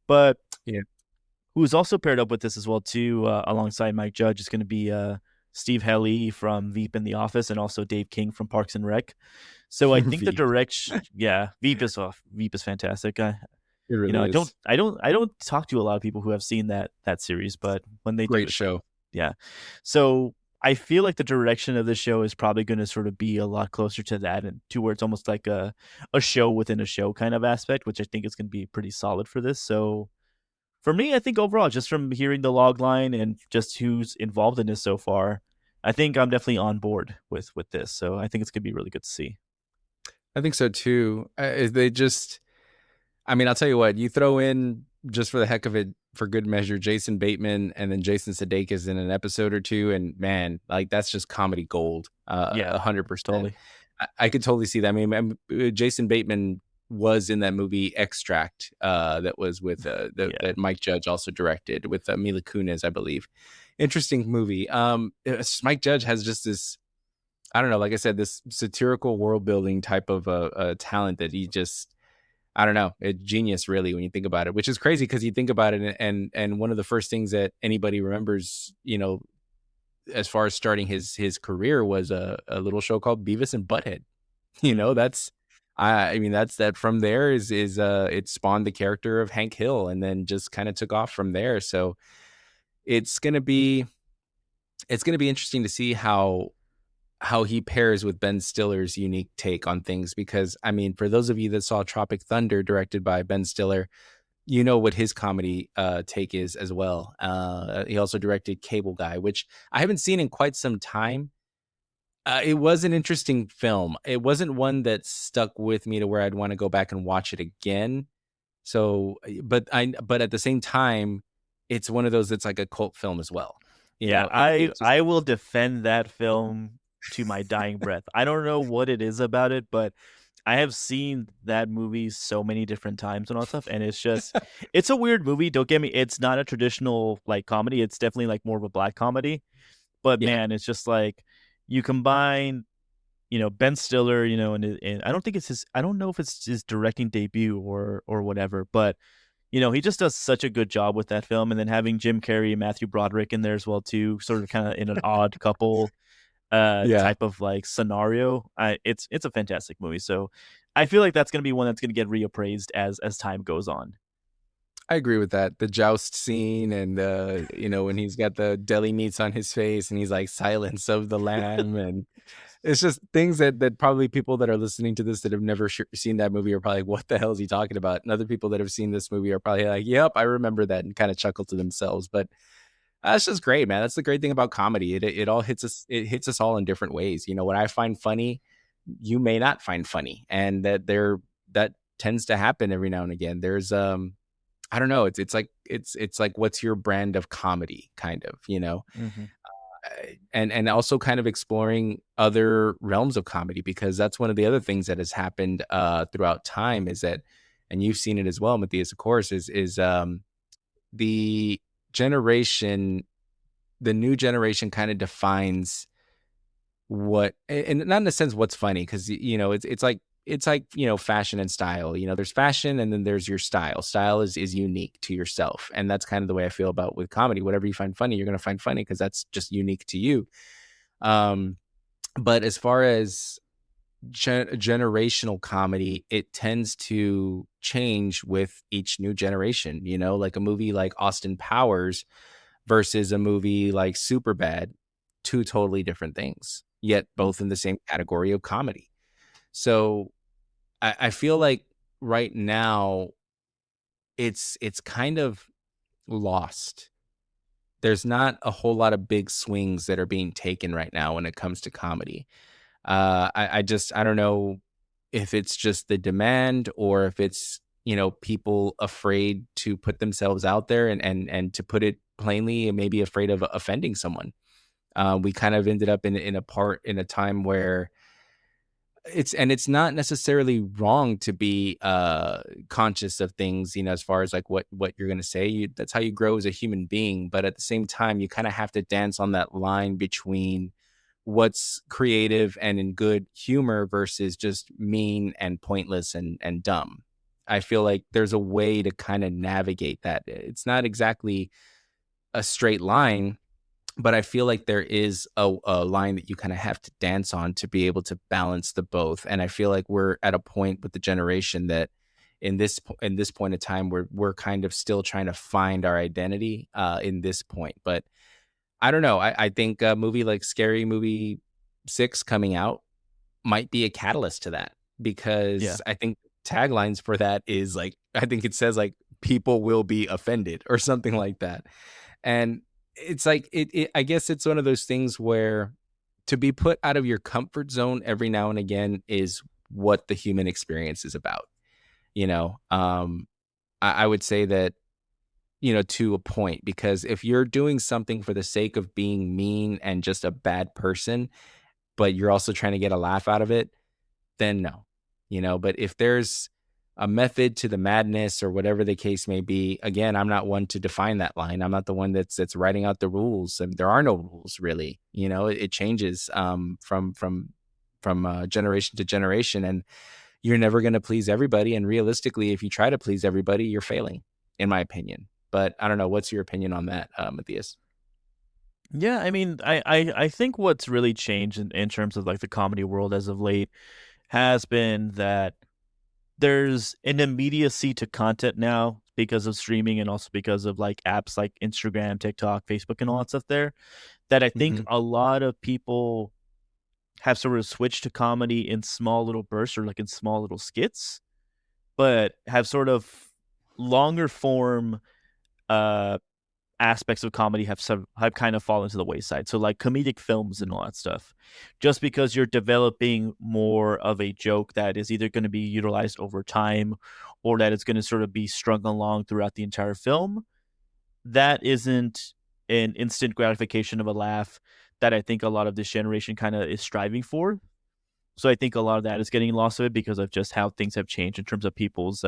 But Yeah. who is also paired up with this as well too, alongside Mike Judge, is going to be Steve Helly from Veep in The Office, and also Dave King from Parks and Rec. So I think the Veep. direction, yeah, Veep is fantastic. It really I don't, is. I don't talk to a lot of people who have seen that series, but when they do, Great it's show. yeah. So I feel like the direction of this show is probably going to sort of be a lot closer to that, and to where it's almost like a show within a show kind of aspect, which I think is going to be pretty solid for this. So for me, I think overall, just from hearing the log line and just who's involved in this so far, I think I'm definitely on board with this. So I think it's going to be really good to see. I think so too. They just, I mean, I'll tell you what, you throw in just for the heck of it, for good measure, Jason Bateman and then Jason Sudeikis in an episode or two, and man, like that's just comedy gold, Yeah, 100%. totally. I could totally see that. I mean, Jason Bateman was in that movie Extract, that was with Yeah, that Mike Judge also directed with Mila Kunis, I believe. Interesting movie. Mike Judge has just this, I don't know, like I said, this satirical world building type of talent that he just, I don't know, it's genius really when you think about it, which is crazy because you think about it, and one of the first things that anybody remembers, as far as starting his career was a little show called Beavis and Butthead. That's, I mean that's that from there is it spawned the character of Hank Hill and then just kind of took off from there. So it's gonna be it's gonna be interesting to see how he pairs with Ben Stiller's unique take on things, because I mean, for those of you that saw Tropic Thunder directed by Ben Stiller, what his comedy take is as well. He also directed Cable Guy, which I haven't seen in quite some time. It was an interesting film. It wasn't one that stuck with me to where I'd want to go back and watch it again. So, but at the same time, it's one of those that's like a cult film as well. yeah. I It's just I will defend that film to my dying breath. I don't know what it is about it, but I have seen that movie so many different times and all that stuff, and it's a weird movie. Don't get me. It's not a traditional like comedy. It's definitely like more of a black comedy. But yeah, man, it's just like you combine Ben Stiller, and I don't think it's his. I don't know if it's his directing debut or whatever, but he just does such a good job with that film. And then having Jim Carrey and Matthew Broderick in there as well too, sort of kind of in an odd couple yeah. type of like scenario. It's a fantastic movie. So I feel like that's gonna be one that's gonna get reappraised as time goes on. I agree with that. The joust scene and when he's got the deli meats on his face and he's like Silence of the Lamb, and it's just things that probably people that are listening to this that have never seen that movie are probably like, what the hell is he talking about? And other people that have seen this movie are probably like, yep, I remember that, and kind of chuckle to themselves. But that's just great, man. That's the great thing about comedy. It all hits us. It hits us all in different ways. What I find funny, you may not find funny, and that tends to happen every now and again. There's I don't know. It's like what's your brand of comedy, kind of, Hmm. and also kind of exploring other realms of comedy, because that's one of the other things that has happened throughout time is that, and you've seen it as well, Matthias, of course, is the generation, the new generation kind of defines what, and not in the sense what's funny, because it's like fashion and style. There's fashion, and then there's your style. Style is unique to yourself, and that's kind of the way I feel about with comedy. Whatever you find funny, you're gonna find funny because that's just unique to you. Um, but as far as generational comedy, it tends to change with each new generation. Like a movie like Austin Powers versus a movie like Superbad, two totally different things, yet both in the same category of comedy. So I feel like right now it's kind of lost. There's not a whole lot of big swings that are being taken right now when it comes to comedy. I don't know if it's just the demand, or if it's people afraid to put themselves out there, and to put it plainly, maybe afraid of offending someone. We kind of ended up in a time where it's not necessarily wrong to be conscious of things, as far as like what you're going to say. That's how you grow as a human being, but at the same time you kind of have to dance on that line between what's creative and in good humor versus just mean and pointless and dumb. I feel like there's a way to kind of navigate that. It's not exactly a straight line, but I feel like there is a line that you kind of have to dance on to be able to balance the both. And I feel like we're at a point with the generation that in this point of time, we're kind of still trying to find our identity in this point. But I don't know. I think a movie like Scary Movie 6 coming out might be a catalyst to that, Yeah. because I think taglines for that is like, I think it says like, people will be offended or something like that. And it's like, I guess it's one of those things where to be put out of your comfort zone every now and again is what the human experience is about. I would say that, to a point, because if you're doing something for the sake of being mean and just a bad person, but you're also trying to get a laugh out of it, then no. But if there's a method to the madness or whatever the case may be, again, I'm not one to define that line. I'm not the one that's writing out the rules. And there are no rules really. It changes from generation to generation, and you're never going to please everybody. And realistically, if you try to please everybody, you're failing, in my opinion. But I don't know. What's your opinion on that, Matthias? Yeah, I mean, I think what's really changed in terms of like the comedy world as of late has been that there's an immediacy to content now because of streaming, and also because of like apps like Instagram, TikTok, Facebook, and all that stuff there, that I think Hmm. a lot of people have sort of switched to comedy in small little bursts, or like in small little skits, but have sort of longer form uh aspects of comedy have kind of fallen to the wayside. So like comedic films and all that stuff. Just because you're developing more of a joke that is either going to be utilized over time, or that it's going to sort of be strung along throughout the entire film, that isn't an instant gratification of a laugh that I think a lot of this generation kind of is striving for. So I think a lot of that is getting lost of it because of just how things have changed in terms of people's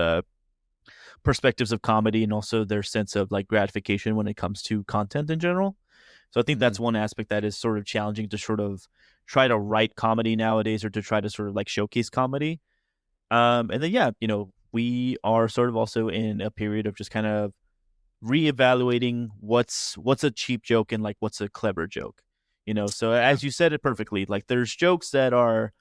perspectives of comedy, and also their sense of like gratification when it comes to content in general. So I think Hmm. that's one aspect that is sort of challenging to sort of try to write comedy nowadays, or to try to sort of like showcase comedy. And then yeah, we are sort of also in a period of just kind of reevaluating what's a cheap joke and like what's a clever joke. So Yeah. as you said it perfectly, like there's jokes that are,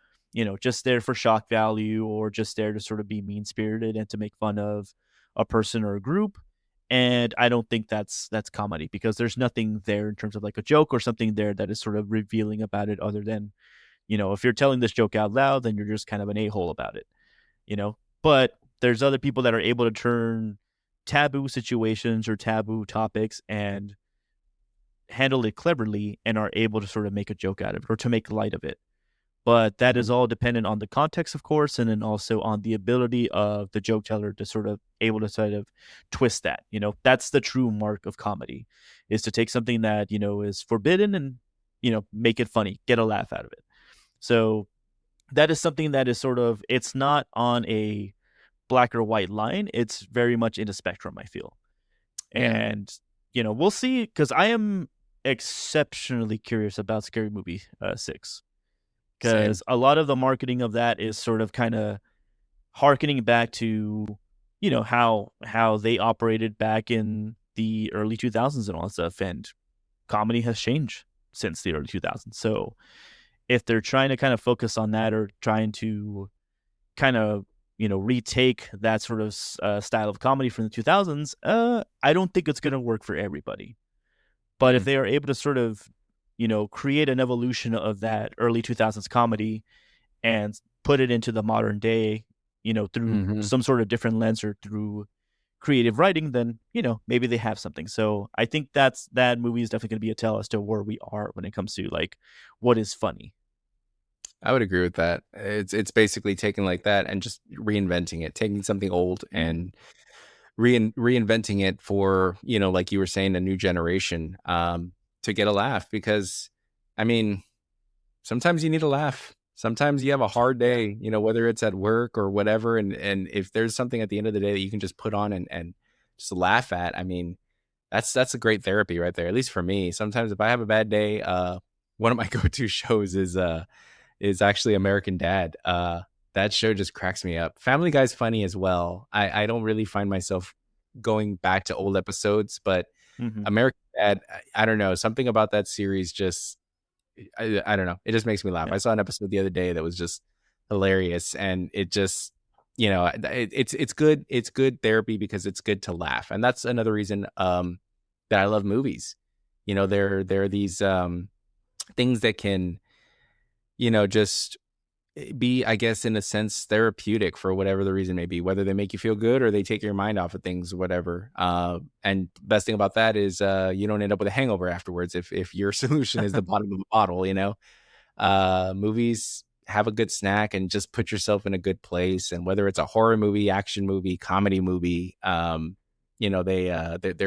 just there for shock value, or just there to sort of be mean spirited and to make fun of a person or a group. And I don't think that's comedy, because there's nothing there in terms of like a joke or something there that is sort of revealing about it, other than, if you're telling this joke out loud, then you're just kind of an a-hole about it. But there's other people that are able to turn taboo situations or taboo topics and handle it cleverly, and are able to sort of make a joke out of it or to make light of it. But that is Mhm. all dependent on the context, of course, and then also on the ability of the joke teller to sort of able to sort of twist that. That's the true mark of comedy, is to take something that, is forbidden, and, make it funny, get a laugh out of it. So that is something that is sort of, it's not on a black or white line. It's very much in a spectrum, I feel. Yeah. And we'll see, because I am exceptionally curious about Scary Movie 6, Same. because a lot of the marketing of that is sort of kind of harkening back to how they operated back in the early 2000s and all that stuff, and comedy has changed since the early 2000s. So if they're trying to kind of focus on that, or trying to kind of retake that sort of style of comedy from the 2000s, I don't think it's going to work for everybody. But if Mm. they are able to sort of create an evolution of that early 2000s comedy and put it into the modern day, through Mhm. some sort of different lens, or through creative writing, then maybe they have something. So I think that movie is definitely going to be a tell as to where we are when it comes to like what is funny. I would agree with that. It's basically taking like that and just reinventing it, taking something old Mm. and reinventing it for, like you were saying, a new generation, to get a laugh. Because, I mean, sometimes you need a laugh. Sometimes you have a hard day, whether it's at work or whatever. And if there's something at the end of the day that you can just put on and just laugh at, I mean, that's a great therapy right there. At least for me. Sometimes if I have a bad day, one of my go-to shows is actually American Dad. That show just cracks me up. Family Guy's funny as well. I don't really find myself going back to old episodes, but Mm-hmm. American Dad, I don't know, something about that series just, I don't know, it just makes me laugh. Yeah. I saw an episode the other day that was just hilarious, and it just, it's good. It's good therapy because it's good to laugh, and that's another reason that I love movies. There are these things that can, just be, I guess, in a sense, therapeutic for whatever the reason may be, whether they make you feel good or they take your mind off of things, whatever. And best thing about that is you don't end up with a hangover afterwards if your solution is the bottom of the bottle. Movies have a good snack and just put yourself in a good place. And whether it's a horror movie, action movie, comedy movie, they're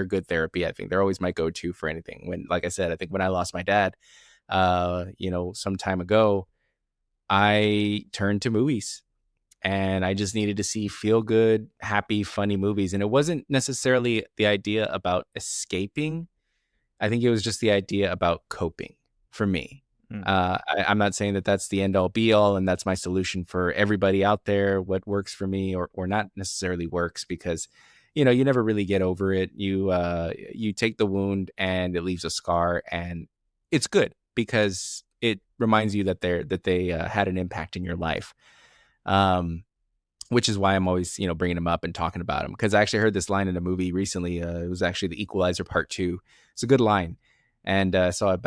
good therapy. I think they're always my go-to for anything. When, like I said, I think when I lost my dad, some time ago, I turned to movies, and I just needed to see feel good, happy, funny movies. And it wasn't necessarily the idea about escaping. I think it was just the idea about coping for me. Mm. I'm not saying that that's the end all be all and that's my solution for everybody out there. What works for me or not necessarily works, because you never really get over it. You take the wound and it leaves a scar, and it's good because it reminds you that they had an impact in your life. Which is why I'm always, bringing them up and talking about them. Because I actually heard this line in a movie recently. It was actually The Equalizer Part 2. It's a good line. And I saw it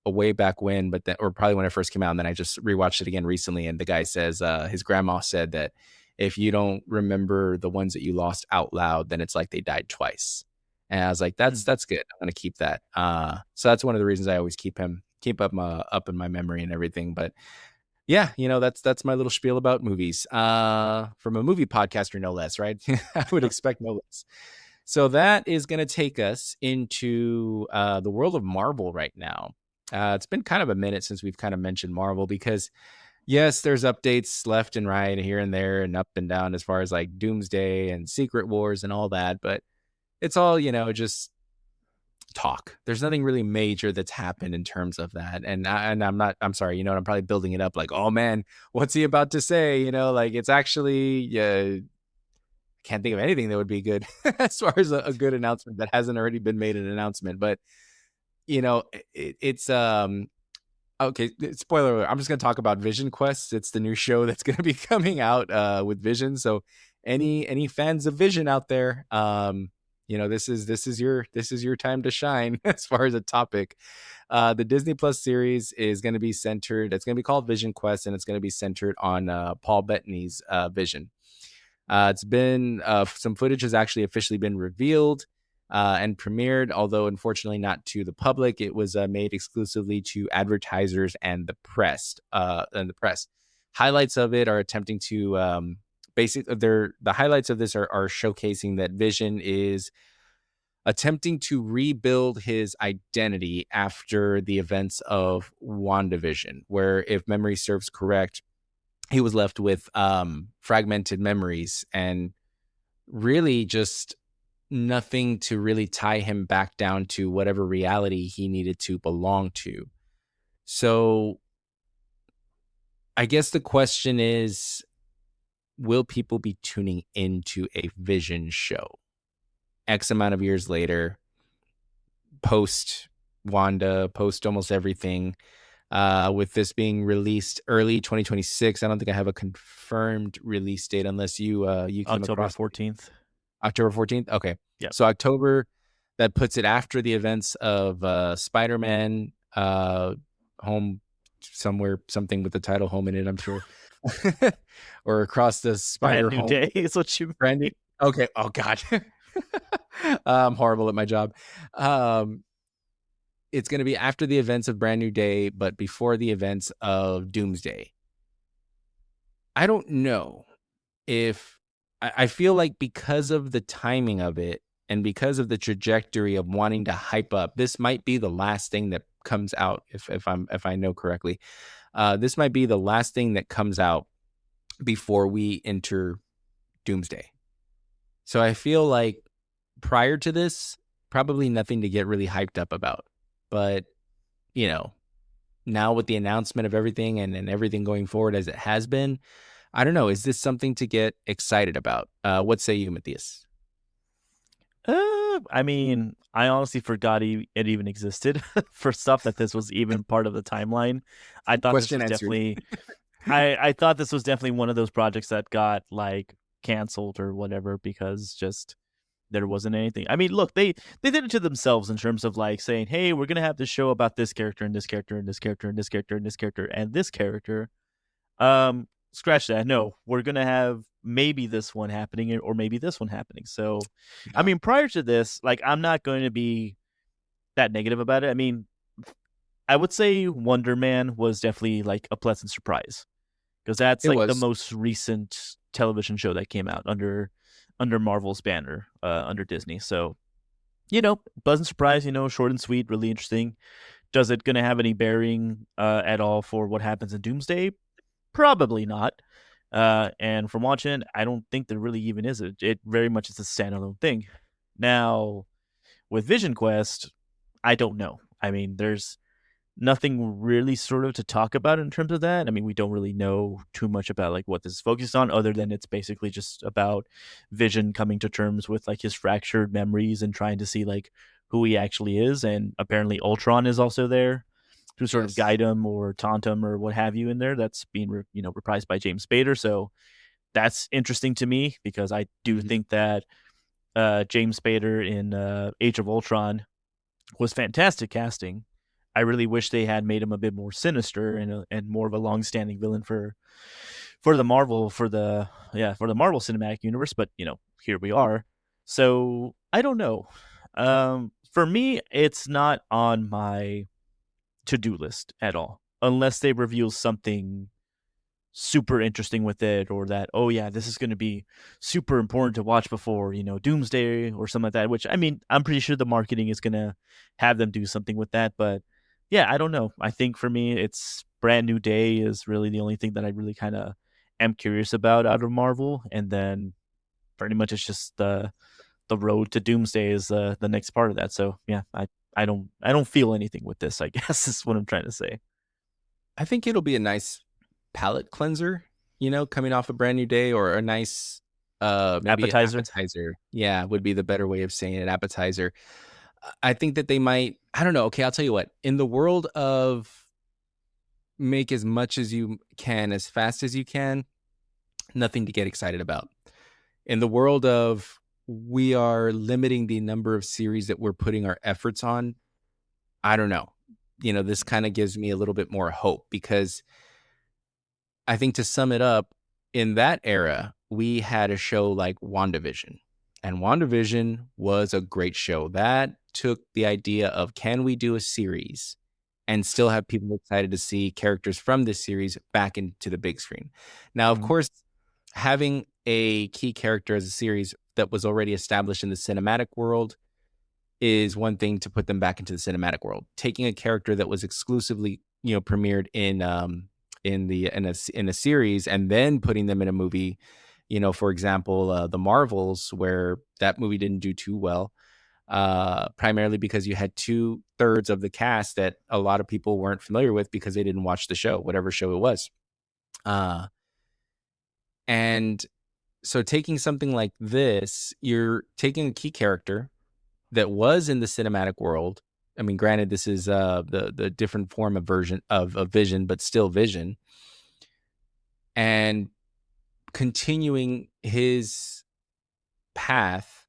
way back when, but then, or probably when it first came out. And then I just rewatched it again recently. And the guy says, his grandma said that if you don't remember the ones that you lost out loud, then it's like they died twice. And I was like, that's good. I'm going to keep that. So that's one of the reasons I always keep up in my memory and everything. But yeah, that's my little spiel about movies. From a movie podcaster, no less, right? I would expect no less. So that is going to take us into the world of Marvel right now. It's been kind of a minute since we've kind of mentioned Marvel, because yes, there's updates left and right, here and there, and up and down as far as like Doomsday and Secret Wars and all that. But it's all, just talk. There's nothing really major that's happened in terms of that. And I'm sorry, I'm probably building it up like, oh man, what's he about to say? Like it's actually, can't think of anything that would be good as far as a good announcement that hasn't already been made an announcement. But, it's, okay, spoiler alert, I'm just going to talk about VisionQuest. It's the new show that's going to be coming out with Vision. So any fans of Vision out there, this is your time to shine as far as a topic. The Disney Plus series is going to be centered. It's going to be called Vision Quest, and it's going to be centered on Paul Bettany's Vision. It's been some footage has actually officially been revealed and premiered, although unfortunately not to the public. It was made exclusively to advertisers and the press. Highlights of it are attempting to the highlights of this are showcasing that Vision is attempting to rebuild his identity after the events of WandaVision, where, if memory serves correct, he was left with fragmented memories and really just nothing to really tie him back down to whatever reality he needed to belong to. So I guess the question is, will people be tuning into a Vision show X amount of years later, post Wanda, post almost everything, with this being released early 2026? I don't think I have a confirmed release date unless you came October across 14th. October 14th. Okay. Yep. So October, that puts it after the events of Spider-Man, Home somewhere, something with the title Home in it, I'm sure. Or Across the Spider Brand new Home. day is what you Brand new. Okay. Oh God. I'm horrible at my job. It's going to be after the events of Brand New Day, but before the events of Doomsday. I don't know if I feel like because of the timing of it and because of the trajectory of wanting to hype up, this might be the last thing that comes out. If I know correctly, this might be the last thing that comes out before we enter Doomsday. So I feel like prior to this, probably nothing to get really hyped up about. But, you know, now with the announcement of everything and everything going forward as it has been, I don't know. Is this something to get excited about? What say you, Matthias? I mean, I honestly forgot it even existed. First off, that this was even part of the timeline. I thought Question this was answered. definitely. I thought this was definitely one of those projects that got like canceled or whatever because just there wasn't anything. I mean, look, they did it to themselves in terms of like saying, "Hey, we're gonna have this show about this character and this character and this character and this character and this character and this character." Scratch that. No, we're gonna have maybe this one happening or maybe this one happening. So, I mean, prior to this, like, I'm not going to be that negative about it. I mean, I would say Wonder Man was definitely like a pleasant surprise because that's It like the was. most recent television show that came out under Marvel's banner, under Disney. So, pleasant surprise. Short and sweet, really interesting. Does it going to have any bearing at all for what happens in Doomsday? Probably not. And from watching it, I don't think there really even is. It very much is a standalone thing. Now, with Vision Quest, I don't know. I mean, there's nothing really sort of to talk about in terms of that. I mean, we don't really know too much about like what this is focused on, other than it's basically just about Vision coming to terms with like his fractured memories and trying to see like who he actually is. And apparently Ultron is also there to sort of guide him or taunt him or what have you in there. That's being reprised by James Spader. So that's interesting to me because I do think that James Spader in Age of Ultron was fantastic casting. I really wish they had made him a bit more sinister and more of a long-standing villain for the Marvel Cinematic Universe. But here we are. So I don't know. For me, it's not on my to-do list at all, unless they reveal something super interesting with it, or that, oh yeah, this is going to be super important to watch before Doomsday or something like that, which I mean, I'm pretty sure the marketing is going to have them do something with that. But yeah, I don't know. I think for me, it's Brand New Day is really the only thing that I really kind of am curious about out of Marvel, and then pretty much it's just the road to Doomsday is the next part of that. So yeah, I don't feel anything with this, I guess is what I'm trying to say. I think it'll be a nice palate cleanser, coming off a Brand New Day, or a nice maybe appetizer. Yeah, would be the better way of saying it. Appetizer. I think that they might, I don't know. Okay, I'll tell you what. In the world of make as much as you can, as fast as you can, nothing to get excited about. In the world of we are limiting the number of series that we're putting our efforts on, I don't know. This kind of gives me a little bit more hope, because I think, to sum it up, in that era, we had a show like WandaVision. And WandaVision was a great show. That took the idea of, can we do a series and still have people excited to see characters from this series back into the big screen? Now, of course, having a key character as a series that was already established in the cinematic world is one thing, to put them back into the cinematic world. Taking a character that was exclusively, premiered in a series and then putting them in a movie, For example, the Marvels, where that movie didn't do too well, primarily because you had 2/3 of the cast that a lot of people weren't familiar with because they didn't watch the show, whatever show it was. And so taking something like this, you're taking a key character that was in the cinematic world. I mean, granted, this is the different form of version of Vision, but still Vision, and continuing his path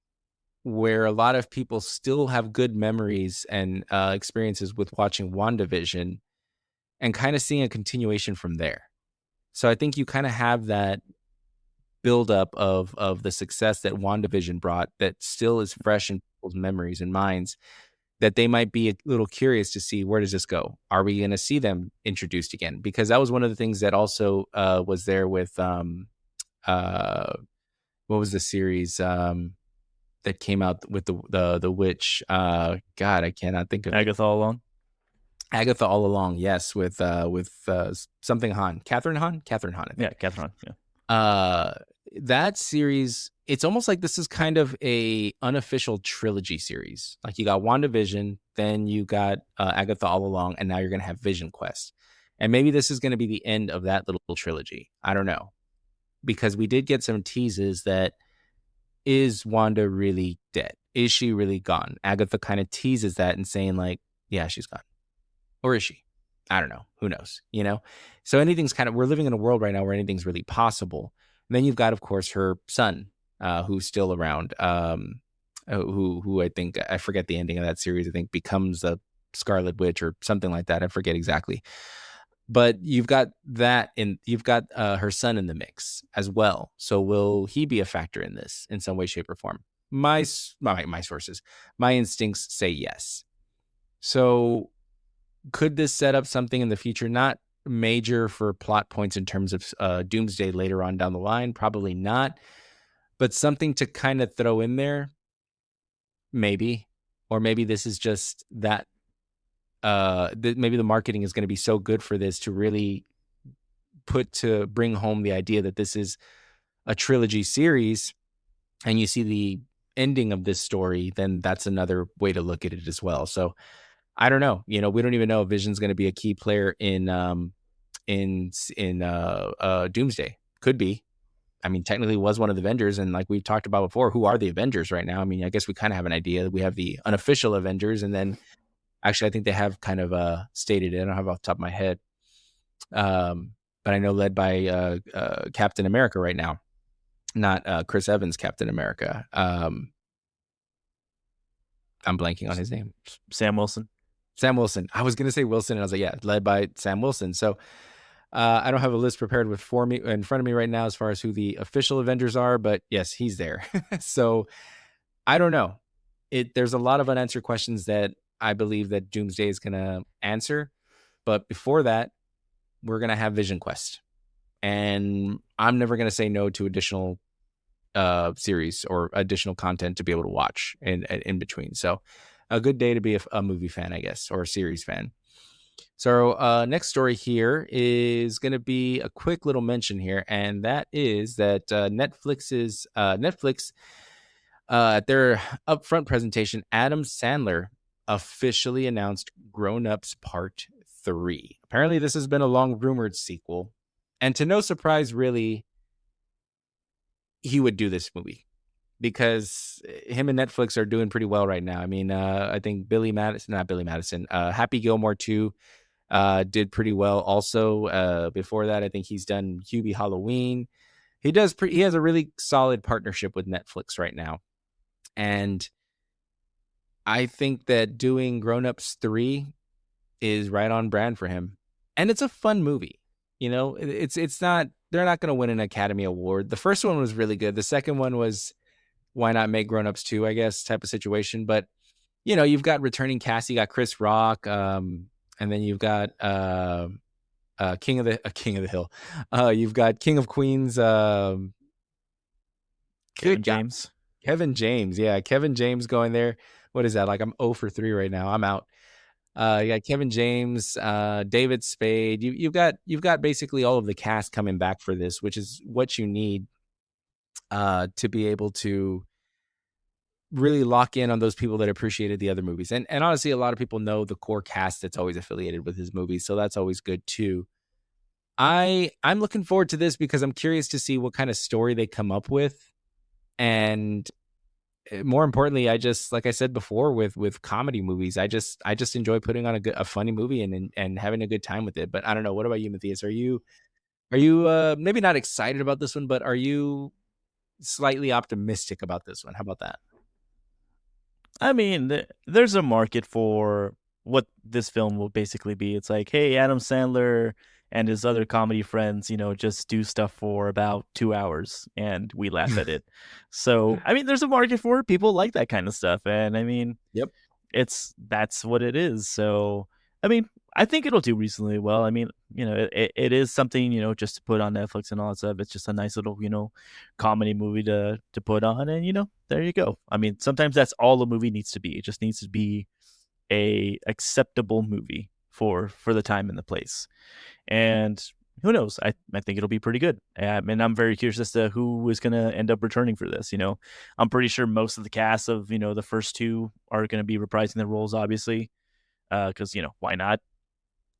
where a lot of people still have good memories and experiences with watching WandaVision, and kind of seeing a continuation from there. So I think you kind of have that buildup of the success that WandaVision brought that still is fresh in people's memories and minds, that they might be a little curious to see, where does this go? Are we going to see them introduced again? Because that was one of the things that also was there with what was the series that came out with the witch? God, I cannot think of it. Agatha All Along. Agatha All Along, yes, with something Hahn, Catherine Hahn, I think. Yeah, Catherine. Yeah. That series, it's almost like this is kind of a unofficial trilogy series. Like, you got WandaVision, then you got Agatha All Along, and now you're gonna have VisionQuest, and maybe this is gonna be the end of that little trilogy. I don't know, because we did get some teases that, is Wanda really dead? Is she really gone? Agatha kind of teases that and saying like, yeah, she's gone. Or is she? I don't know. Who knows? So anything's we're living in a world right now where anything's really possible. And then you've got, of course, her son, who's still around, who I think, I forget the ending of that series, I think becomes a Scarlet Witch or something like that. I forget exactly. But you've got that, and you've got her son in the mix as well. So will he be a factor in this in some way, shape, or form? My sources, my instincts say yes. So could this set up something in the future? Not major for plot points in terms of Doomsday later on down the line, probably not. But something to kind of throw in there, maybe. Or maybe this is just that. Maybe the marketing is going to be so good for this to really bring home the idea that this is a trilogy series, and you see the ending of this story, then that's another way to look at it as well. So I don't know. We don't even know if Vision's going to be a key player in Doomsday. Could be. I mean, technically was one of the Avengers, and like we've talked about before, who are the Avengers right now? I mean, I guess we kind of have an idea. We have the unofficial Avengers, and then actually, I think they have kind of stated it. I don't have it off the top of my head. But I know led by Captain America right now, not Chris Evans' Captain America. I'm blanking on his name. Sam Wilson. Sam Wilson. I was going to say Wilson, and I was like, yeah, led by Sam Wilson. So I don't have a list prepared in front of me right now as far as who the official Avengers are, but yes, he's there. So I don't know. There's a lot of unanswered questions that I believe that Doomsday is going to answer. But before that, we're going to have VisionQuest. And I'm never going to say no to additional series or additional content to be able to watch in between. So a good day to be a movie fan, I guess, or a series fan. So next story here is going to be a quick little mention here. And that is that Netflix at their upfront presentation, Adam Sandler officially announced Grown Ups Part 3. Apparently, this has been a long rumored sequel. And to no surprise, really, he would do this movie because him and Netflix are doing pretty well right now. I mean, I think Happy Gilmore 2 did pretty well. Also, before that, I think he's done Hubie Halloween. He has a really solid partnership with Netflix right now. And I think that doing Grown Ups 3 is right on brand for him. And it's a fun movie. It's not, they're not going to win an Academy Award. The first one was really good. The second one was, why not make Grown Ups 2, I guess, type of situation. But, you've got returning cast. You got Chris Rock. And then you've got King of the Hill. You've got King of Queens. Kevin James. Kevin James. Yeah, Kevin James going there. What is that? Like, I'm 0 for 3 right now. I'm out. You got Kevin James, David Spade. You've got basically all of the cast coming back for this, which is what you need to be able to really lock in on those people that appreciated the other movies. And honestly, a lot of people know the core cast that's always affiliated with his movies, so that's always good too. I'm looking forward to this because I'm curious to see what kind of story they come up with. And more importantly, I just, like I said before, with comedy movies, I just enjoy putting on a funny movie and having a good time with it. But I don't know. What about you, Matthias? Are you maybe not excited about this one, but are you slightly optimistic about this one? How about that? I mean, there's a market for what this film will basically be. It's like, hey, Adam Sandler and his other comedy friends, just do stuff for about 2 hours and we laugh at it. So, I mean, there's a market for it. People like that kind of stuff. And I mean, Yep. that's what it is. So, I mean, I think it'll do reasonably well. I mean, it is something, just to put on Netflix and all that stuff. It's just a nice little, comedy movie to put on, and there you go. I mean, sometimes that's all a movie needs to be. It just needs to be a acceptable movie for the time and the place. And who knows? I think it'll be pretty good. And I'm very curious as to who is going to end up returning for this. I'm pretty sure most of the cast of the first two are going to be reprising their roles, obviously, because why not?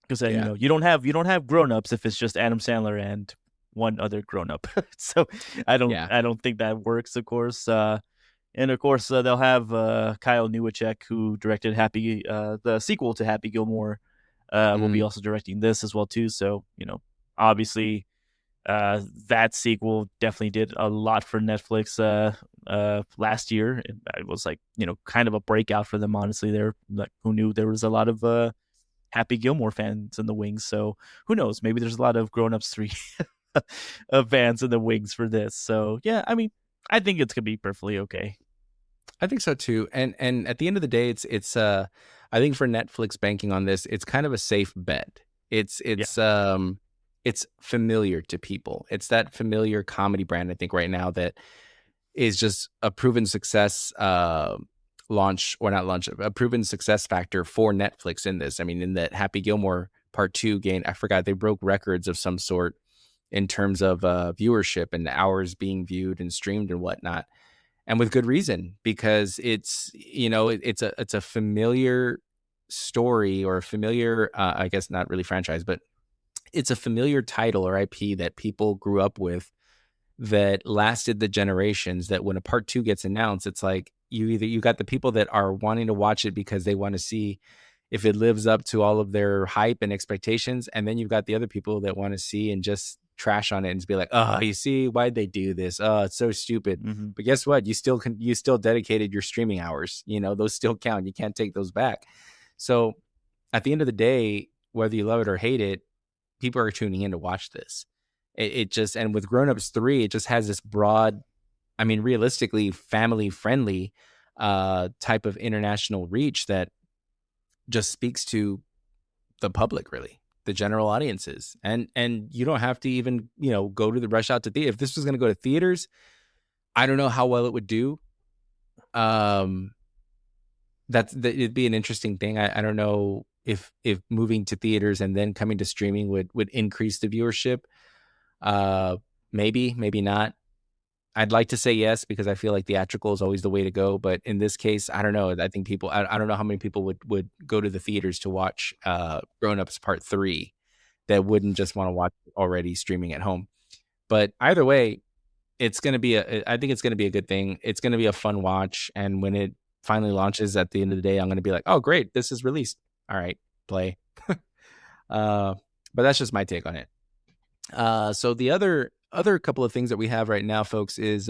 Because then Yeah. you don't have grown-ups if it's just Adam Sandler and one other grown-up. So I don't Yeah. I don't think that works, of course. And of course they'll have Kyle Newacek, who directed the sequel to Happy Gilmore, will be Mhm. also directing this as well too. So obviously that sequel definitely did a lot for Netflix last year. It was like kind of a breakout for them. Honestly, they're like, who knew there was a lot of Happy Gilmore fans in the wings. So who knows? Maybe there's a lot of Grown Ups 3 fans in the wings for this. So yeah, I mean, I think it's gonna be perfectly okay. I think so too. And at the end of the day, it's I think for Netflix banking on this, it's kind of a safe bet. It's Yeah. it's um it's familiar to people. It's that familiar comedy brand, I think, right now, that is just a proven success launch, or not launch, a proven success factor for Netflix in this. I mean, in that Happy Gilmore Part 2 gained, I forgot, they broke records of some sort in terms of viewership and hours being viewed and streamed and whatnot, and with good reason, because it's a familiar story, or a familiar, I guess not really franchise, but it's a familiar title or IP that people grew up with, that lasted the generations, that when a part 2 gets announced, it's like you got the people that are wanting to watch it because they want to see if it lives up to all of their hype and expectations, and then you've got the other people that want to see and just trash on it and just be like, oh, you see, why'd they do this? Oh, it's so stupid. Mm-hmm. But guess what? You still dedicated your streaming hours. Those still count. You can't take those back. So at the end of the day, whether you love it or hate it, people are tuning in to watch this. It just, and with Grown Ups 3, it just has this broad, I mean, realistically family friendly type of international reach that just speaks to the public, really, the general audiences. And you don't have to even, go to the rush out to theater. If this was going to go to theaters, I don't know how well it would do. Um, it'd be an interesting thing. I don't know if moving to theaters and then coming to streaming would increase the viewership. Uh, maybe not. I'd like to say yes, because I feel like theatrical is always the way to go. But in this case, I don't know. I think I don't know how many people would go to the theaters to watch Grown Ups Part 3 that wouldn't just want to watch it already streaming at home. But either way, I think it's going to be a good thing. It's going to be a fun watch. And when it finally launches at the end of the day, I'm going to be like, oh, great, this is released. All right, play. uh, but that's just my take on it. So the other couple of things that we have right now, folks, is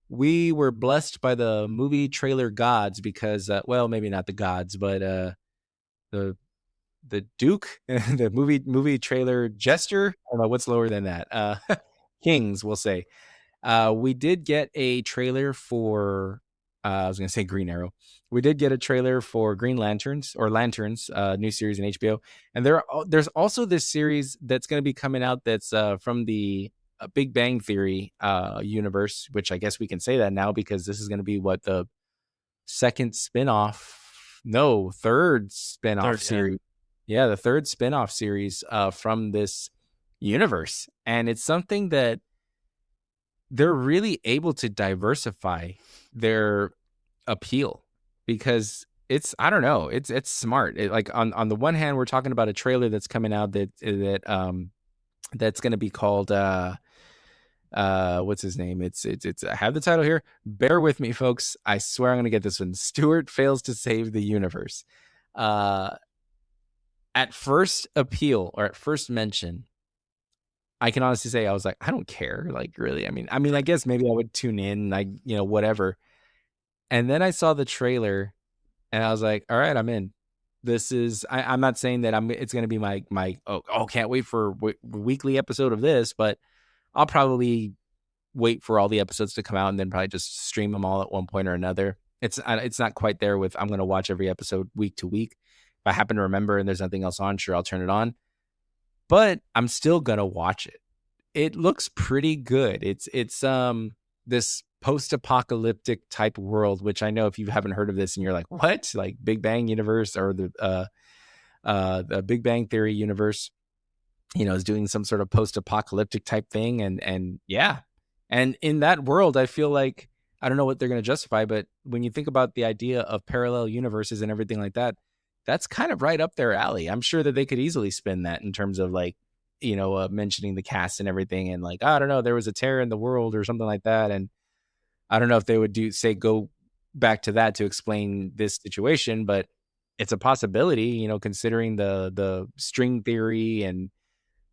we were blessed by the movie trailer gods, because well, maybe not the gods, but the Duke, the movie trailer jester. I don't know what's lower than that. Kings, we'll say. We did get a trailer for I was going to say Green Arrow. We did get a trailer for Green Lanterns, or Lanterns, new series in HBO. And there's also this series that's going to be coming out that's from the Big Bang Theory universe, which I guess we can say that now, because this is going to be what, the second spinoff, no, third spinoff Third, yeah. series. Yeah, the third spinoff series from this universe. And it's something that they're really able to diversify their appeal because I don't know, it's smart. Like on the one hand, we're talking about a trailer that's coming out that's going to be called what's his name? It's I have the title here. Bear with me, folks. I swear I'm going to get this one. Stuart Fails to Save the Universe. Uh at first appeal or at first mention, I can honestly say I was like, I don't care. Like, really? I mean, I guess maybe I would tune in, like, whatever. And then I saw the trailer and I was like, all right, I'm in. This is I'm not saying that it's going to be my can't wait for weekly episode of this, but I'll probably wait for all the episodes to come out and then probably just stream them all at one point or another. It's not quite there with I'm going to watch every episode week to week. If I happen to remember and there's nothing else on, sure, I'll turn it on. But I'm still going to watch it. It looks pretty good. It's this post-apocalyptic type world, which I know if you haven't heard of this and you're like, what? Like Big Bang universe or the Big Bang Theory universe, is doing some sort of post-apocalyptic type thing. And yeah. And in that world, I feel like, I don't know what they're going to justify, but when you think about the idea of parallel universes and everything like that, that's kind of right up their alley. I'm sure that they could easily spin that in terms of like, mentioning the cast and everything. And like, I don't know, there was a tear in the world or something like that. And I don't know if they would go back to that to explain this situation, but it's a possibility, considering the string theory and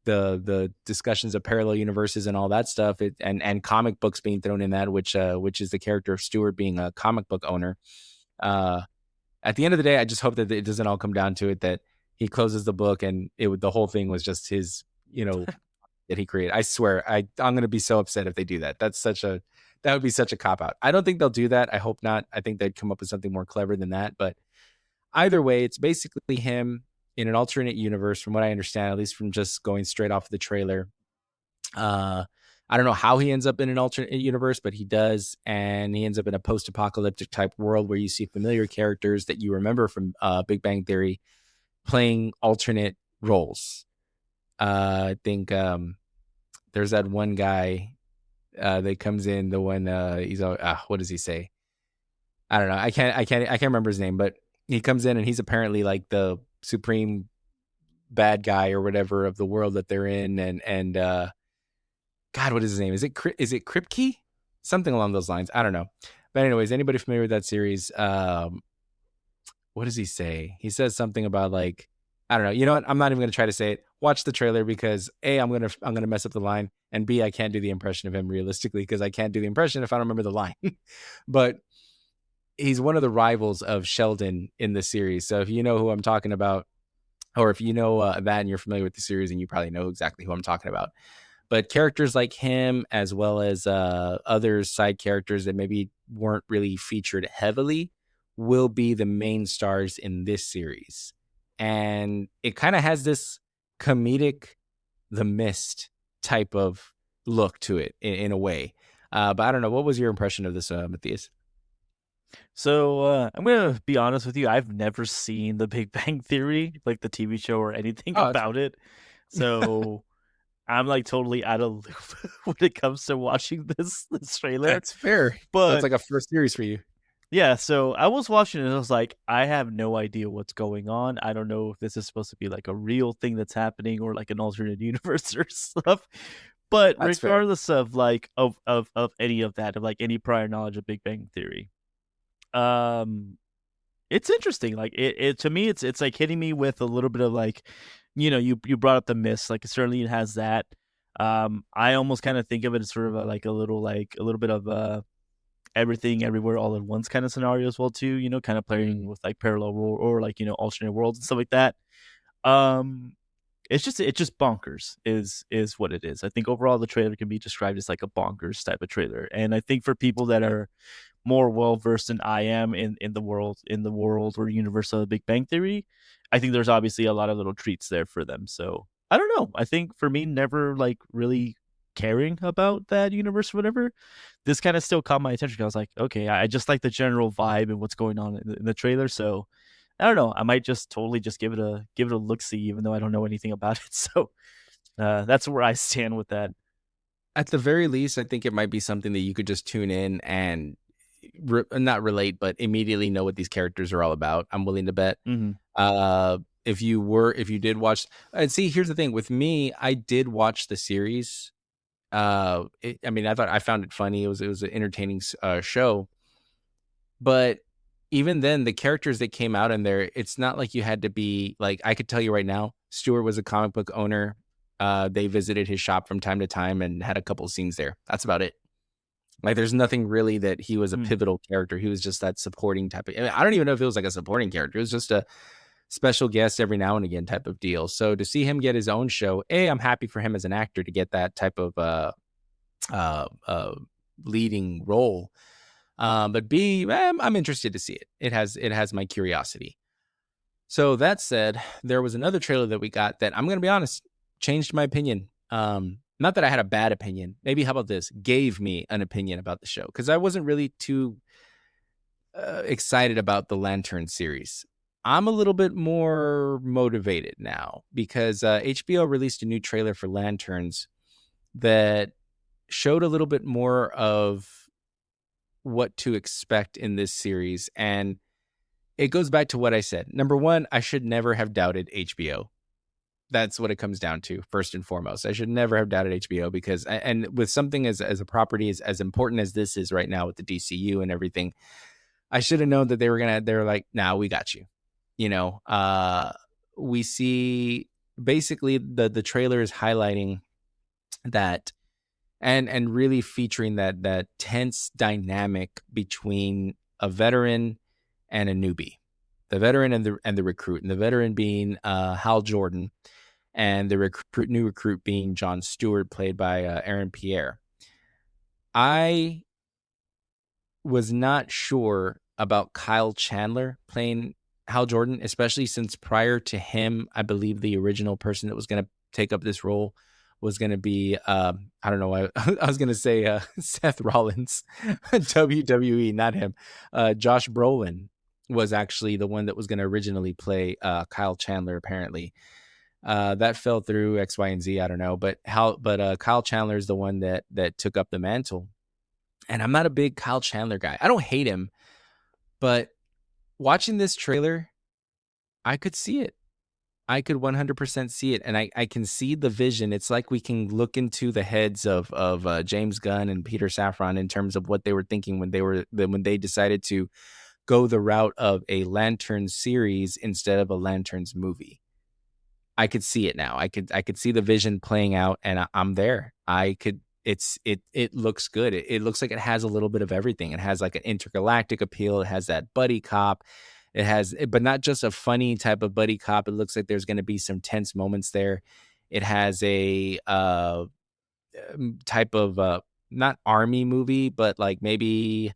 the discussions of parallel universes and all that stuff, and comic books being thrown in that, which is the character of Stuart being a comic book owner. At the end of the day, I just hope that it doesn't all come down to it, that he closes the book and the whole thing was just his, that he created. I swear, I'm going to be so upset if they do that. That would be such a cop out. I don't think they'll do that. I hope not. I think they'd come up with something more clever than that. But either way, it's basically him in an alternate universe, from what I understand, at least from just going straight off the trailer. I don't know how he ends up in an alternate universe, but he does. And he ends up in a post-apocalyptic type world where you see familiar characters that you remember from Big Bang Theory playing alternate roles. I think there's that one guy that comes in, the one he's what does he say? I don't know. I can't remember his name, but he comes in and he's apparently like the supreme bad guy or whatever of the world that they're in. And God, what is his name? Is it Kripke? Something along those lines. I don't know. But anyways, anybody familiar with that series? What does he say? He says something about like, I don't know. You know what? I'm not even going to try to say it. Watch the trailer because A, I'm going to mess up the line, and B, I can't do the impression of him realistically because I can't do the impression if I don't remember the line. But he's one of the rivals of Sheldon in the series. So if you know who I'm talking about, or if you know that and you're familiar with the series, and you probably know exactly who I'm talking about. But characters like him, as well as other side characters that maybe weren't really featured heavily, will be the main stars in this series. And it kind of has this comedic The Mist type of look to it in a way. But I don't know. What was your impression of this, Matthias? So I'm gonna be honest with you. I've never seen The Big Bang Theory, like the TV show or anything about it. So I'm like totally out of loop when it comes to watching this trailer. That's fair. But that's like a first series for you. Yeah, so I was watching it and I was like, I have no idea what's going on. I don't know if this is supposed to be like a real thing that's happening or like an alternate universe or stuff. But That's regardless of like of any of that, of like any prior knowledge of Big Bang Theory, it's interesting. Like it to me, it's like hitting me with a little bit of like, you brought up The Mist, like certainly it has that. I almost kind of think of it as sort of like a little bit of everything everywhere all at once kind of scenario as well too, kind of playing with like parallel world or like, alternate worlds and stuff like that. It's just bonkers is what it is. I think overall the trailer can be described as like a bonkers type of trailer. And I think for people that are more well versed than I am in the world or universe of Big Bang Theory, I think there's obviously a lot of little treats there for them. So I don't know. I think for me, never like really caring about that universe or whatever, this kind of still caught my attention. I was like, okay, I just like the general vibe and what's going on in the trailer. So I don't know. I might just totally just give it a look see, even though I don't know anything about it. So that's where I stand with that. At the very least, I think it might be something that you could just tune in and not relate, but immediately know what these characters are all about. I'm willing to bet. Hmm. If you did watch, and see, here's the thing with me, I did watch the series. I mean, I found it funny. It was an entertaining show, but even then, the characters that came out in there, it's not like you had to be like. I could tell you right now, Stuart was a comic book owner. They visited his shop from time to time and had a couple scenes there. That's about it. Like, there's nothing really that he was a pivotal character. He was just that supporting type of. I mean, I don't even know if it was like a supporting character. It was just a special guest every now and again type of deal. So to see him get his own show, I'm happy for him as an actor to get that type of uh, uh, leading role. But B, I'm interested to see it. It has my curiosity. So that said, there was another trailer that we got that I'm going to be honest, changed my opinion. Not that I had a bad opinion. Maybe how about this? Gave me an opinion about the show because I wasn't really too excited about the Lantern series. I'm a little bit more motivated now because HBO released a new trailer for Lanterns that showed a little bit more of what to expect in this series. And it goes back to what I said. Number one, I should never have doubted HBO. That's what it comes down to, first and foremost. I should never have doubted HBO because, and with something as a property as important as this is right now with the DCU and everything, I should have known that they were like, nah, we got you. We see basically the trailer is highlighting that and really featuring that tense dynamic between a veteran and a newbie, the veteran and the recruit, and the veteran being Hal Jordan, and the new recruit being Jon Stewart, played by Aaron Pierre. I was not sure about Kyle Chandler playing Hal Jordan, especially since prior to him, I believe the original person that was going to take up this role was going to be, I don't know, I was going to say Seth Rollins, WWE, not him. Josh Brolin was actually the one that was going to originally play Kyle Chandler, apparently. That fell through X, Y, and Z, I don't know. But Kyle Chandler is the one that took up the mantle. And I'm not a big Kyle Chandler guy. I don't hate him, but watching this trailer, I could see it. I could 100% see it, and I can see the vision. It's like we can look into the heads of James Gunn and Peter Safran in terms of what they were thinking when they decided to go the route of a Lanterns series instead of a Lanterns movie. I could see it now. I could see the vision playing out, and I'm there. It looks good. It looks like it has a little bit of everything. It has like an intergalactic appeal. It has that buddy cop. It has, but not just a funny type of buddy cop. It looks like there's going to be some tense moments there. It has a type of not army movie, but like maybe,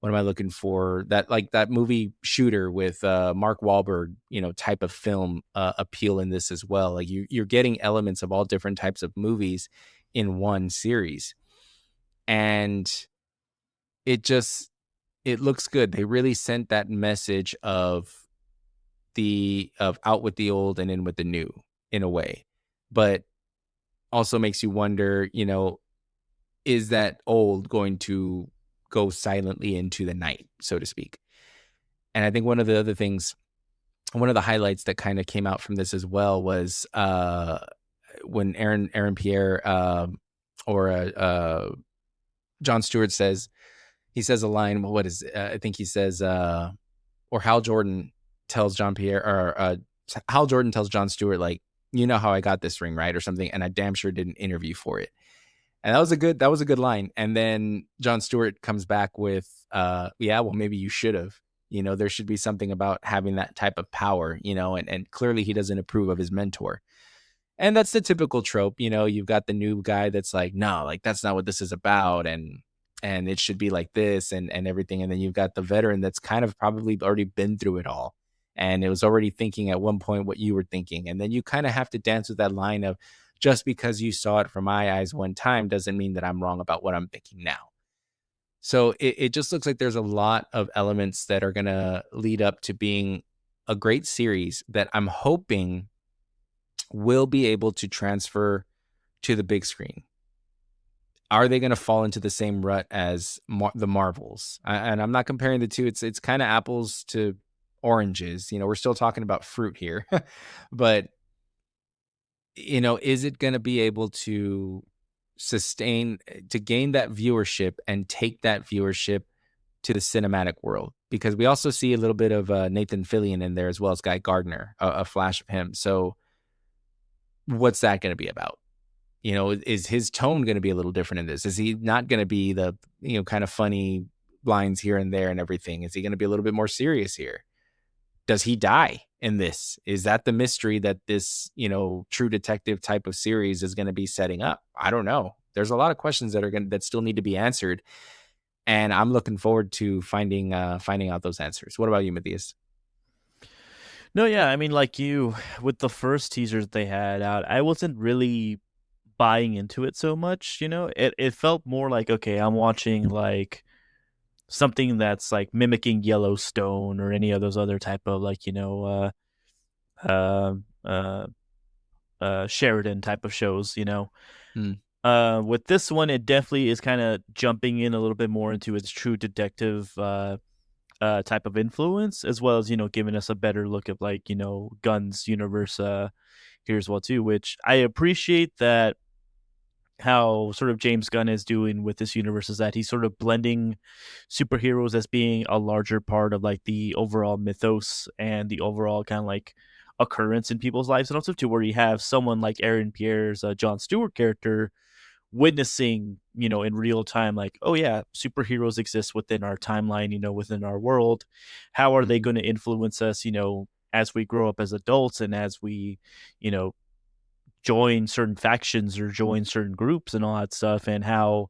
what am I looking for? That movie Shooter with Mark Wahlberg, type of film appeal in this as well. Like you're getting elements of all different types of movies in one series, and it looks good. They really sent that message of out with the old and in with the new in a way, but also makes you wonder, is that old going to go silently into the night, so to speak? And I think one of the highlights that kind of came out from this as well was when Aaron Pierre or Jon Stewart says a line. What is I think he says, or Hal Jordan tells Jon Stewart, like, you know how I got this ring, right, or something, and I damn sure did an interview for it. And that was a good line. And then Jon Stewart comes back with, yeah, well, maybe you should have. There should be something about having that type of power, and clearly he doesn't approve of his mentor. And that's the typical trope. You've got the new guy that's like, no, like, that's not what this is about. And it should be like this and everything. And then you've got the veteran that's kind of probably already been through it all. And it was already thinking at one point what you were thinking. And then you kind of have to dance with that line of, just because you saw it from my eyes one time doesn't mean that I'm wrong about what I'm thinking now. So it just looks like there's a lot of elements that are going to lead up to being a great series that I'm hoping will be able to transfer to the big screen. are they going to fall into the same rut as the Marvels? And I'm not comparing the two. It's kind of apples to oranges. We're still talking about fruit here, but is it going to be able to sustain, to gain that viewership and take that viewership to the cinematic world? Because we also see a little bit of Nathan Fillion in there, as well as Guy Gardner, a flash of him. So what's that going to be about? Is his tone going to be a little different in this? Is he not going to be the, kind of funny lines here and there and everything? Is he going to be a little bit more serious here? Does he die in this? Is that the mystery that this, True Detective type of series is going to be setting up? I don't know. There's a lot of questions that still need to be answered, and I'm looking forward to finding out those answers. What about you, Matthias? No, yeah, I mean, like you, with the first teasers they had out, I wasn't really buying into it so much. It felt more like, okay, I'm watching like something that's like mimicking Yellowstone or any of those other type of like uh, uh, Sheridan type of shows. Hmm. With this one, it definitely is kind of jumping in a little bit more into its True Detective type of influence, as well as giving us a better look at like Gunn's universe here as well too, which I appreciate that how sort of James Gunn is doing with this universe is that he's sort of blending superheroes as being a larger part of like the overall mythos and the overall kind of like occurrence in people's lives, and also to where you have someone like Aaron Pierre's John Stewart character witnessing in real time, like, oh yeah, superheroes exist within our timeline, within our world. How are they going to influence us as we grow up as adults, and as we you know join certain factions or join certain groups and all that stuff, and how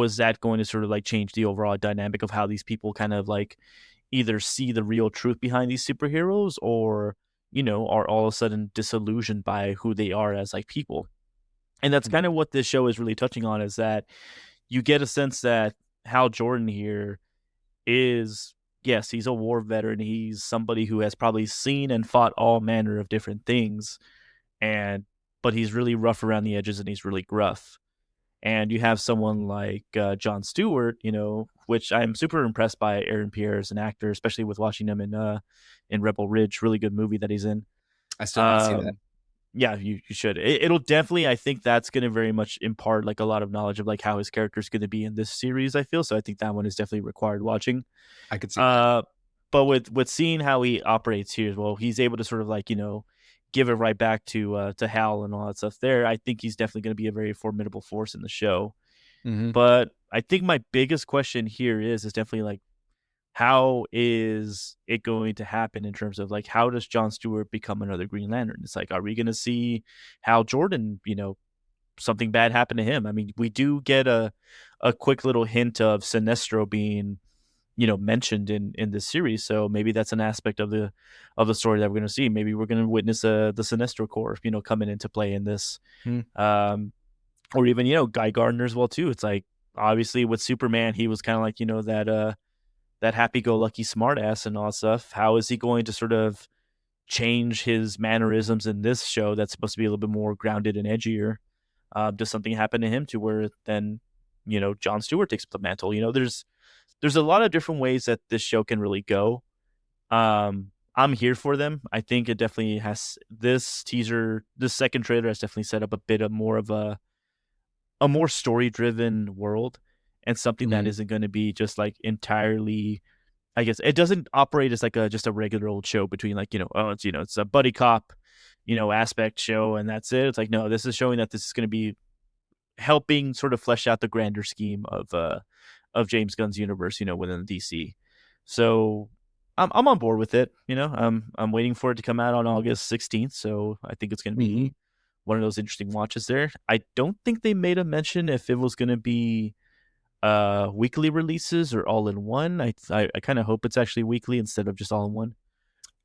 is that going to sort of like change the overall dynamic of how these people kind of like either see the real truth behind these superheroes, or are all of a sudden disillusioned by who they are as like people. And that's kind of what this show is really touching on, is that you get a sense that Hal Jordan here is, yes, he's a war veteran. He's somebody who has probably seen and fought all manner of different things, but he's really rough around the edges and he's really gruff. And you have someone like Jon Stewart, which I'm super impressed by Aaron Pierre as an actor, especially with watching him in Rebel Ridge, really good movie that he's in. I still need to see that. Yeah, you should. It'll definitely, I think that's going to very much impart like a lot of knowledge of like how his character is going to be in this series, I feel. So I think that one is definitely required watching. I could see that. But with seeing how he operates here as well, he's able to sort of like, give it right back to Hal and all that stuff there. I think he's definitely going to be a very formidable force in the show. Mm-hmm. But I think my biggest question here is definitely like, how is it going to happen in terms of like, how does Jon Stewart become another Green Lantern? It's like, are we going to see Hal Jordan, something bad happen to him? I mean, we do get a quick little hint of Sinestro being, mentioned in this series. So maybe that's an aspect of the story that we're going to see. Maybe we're going to witness the Sinestro Corps, coming into play in this. Or even, Guy Gardner as well too. It's like, obviously with Superman, he was kind of like, that happy-go-lucky smartass and all that stuff. How is he going to sort of change his mannerisms in this show that's supposed to be a little bit more grounded and edgier? Does something happen to him to where then, Jon Stewart takes up the mantle? There's a lot of different ways that this show can really go. I'm here for them. I think it definitely has this second trailer has definitely set up a bit of more of a more story-driven world, and something that isn't going to be just like entirely, I guess it doesn't operate as like just a regular old show between like, it's a buddy cop, aspect show, and that's it. It's like, no, this is showing that this is going to be helping sort of flesh out the grander scheme of James Gunn's universe, within DC. So I'm on board with it. I'm waiting for it to come out on August 16th. So I think it's going to be one of those interesting watches there. I don't think they made a mention if it was going to be weekly releases or all in one. I kind of hope it's actually weekly instead of just all in one.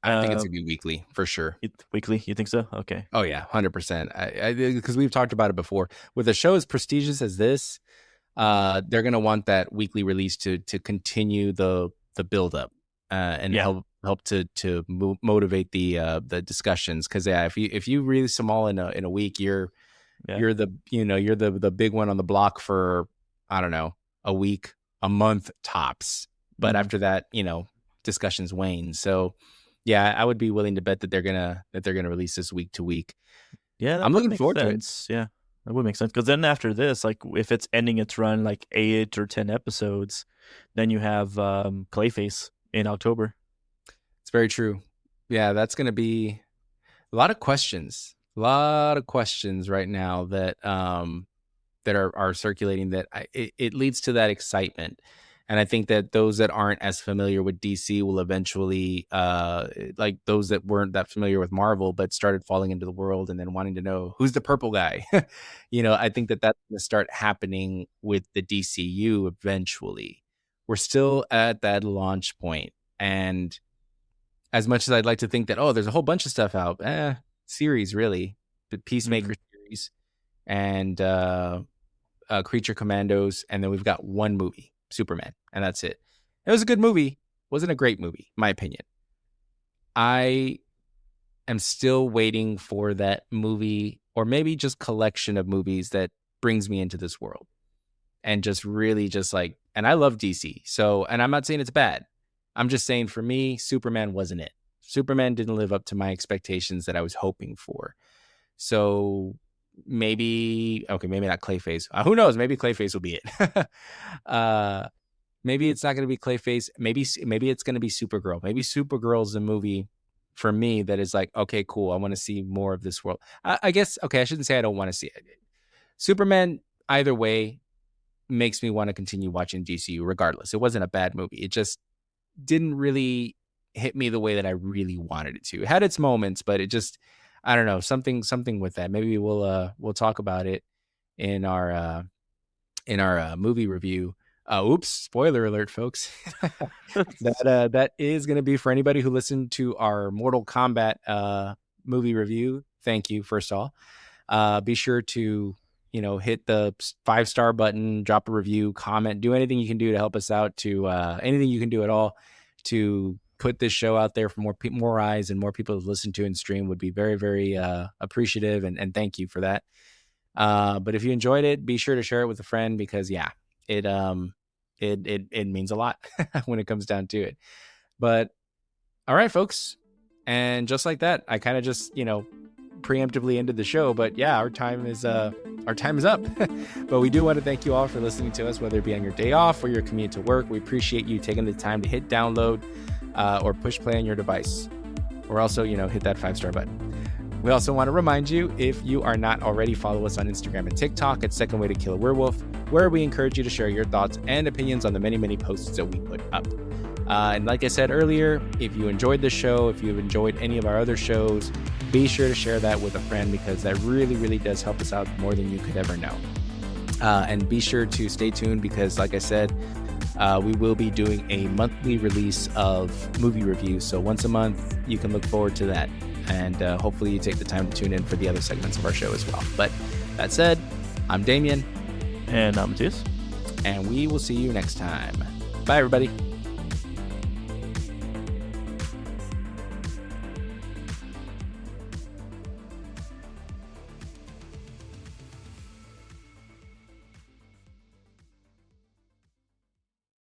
I think it's gonna be weekly for sure. Weekly, you think so? Okay. Oh yeah, 100%. Because we've talked about it before. With a show as prestigious as this, they're gonna want that weekly release to continue the build up and help to motivate the discussions. Because if you release them all in a week, you're Yeah. you're the big one on the block for, I don't know, a week, a month tops. But Mhm. after that, discussions wane. So yeah, I would be willing to bet that they're gonna release this week to week. Yeah, I'm that would looking make forward to it. sense. Yeah, that would make sense. Because then after this, like if it's ending its run like 8 or 10 episodes, then you have Clayface in October. It's very true. Yeah, that's gonna be a lot of questions. A lot of questions right now that are circulating that it leads to that excitement. And I think that those that aren't as familiar with DC will eventually, like those that weren't that familiar with Marvel, but started falling into the world and then wanting to know who's the purple guy. I think that that's going to start happening with the DCU eventually. We're still at that launch point. And as much as I'd like to think that, there's a whole bunch of stuff out, series really, the Peacemaker series and Creature Commandos, and then we've got one movie, Superman, and that's it. It was a good movie. Wasn't a great movie, my opinion. I am still waiting for that movie, or maybe just collection of movies that brings me into this world, and just really just like. And I love DC, so, and I'm not saying it's bad. I'm just saying for me, Superman wasn't it. Superman didn't live up to my expectations that I was hoping for. So maybe not Clayface. Who knows? Maybe Clayface will be it. Maybe it's not going to be Clayface. Maybe it's going to be Supergirl. Maybe Supergirl's a movie for me that is like, okay, cool. I want to see more of this world. I guess, okay, I shouldn't say I don't want to see it. Superman, either way, makes me want to continue watching DCU regardless. It wasn't a bad movie. It just didn't really hit me the way that I really wanted it to. It had its moments, but it just, I don't know, something with that. Maybe we'll talk about it in our movie review. Oops, spoiler alert, folks. That is going to be for anybody who listened to our Mortal Kombat movie review. Thank you, first of all. Be sure to hit the 5-star button, drop a review, comment, do anything you can do to help us out. To anything you can do at all to put this show out there for more eyes and more people to listen to and stream would be very, very appreciative, and thank you for that. But if you enjoyed it, be sure to share it with a friend, because it means a lot when it comes down to it. But all right, folks, and just like that, I kind of just preemptively ended the show. But yeah, our time is up. But we do want to thank you all for listening to us, whether it be on your day off or your commute to work. We appreciate you taking the time to hit download or push play on your device, or also hit that 5-star button. We also want to remind you, if you are not already, follow us on Instagram and TikTok at Second Way to Kill a Werewolf, where we encourage you to share your thoughts and opinions on the many, many posts that we put up. And like I said earlier, if you enjoyed the show, if you've enjoyed any of our other shows, be sure to share that with a friend, because that really, really does help us out more than you could ever know. And be sure to stay tuned, because like I said, we will be doing a monthly release of movie reviews. So once a month, you can look forward to that. And hopefully you take the time to tune in for the other segments of our show as well. But that said, I'm Damien. And I'm Matthias. And we will see you next time. Bye, everybody.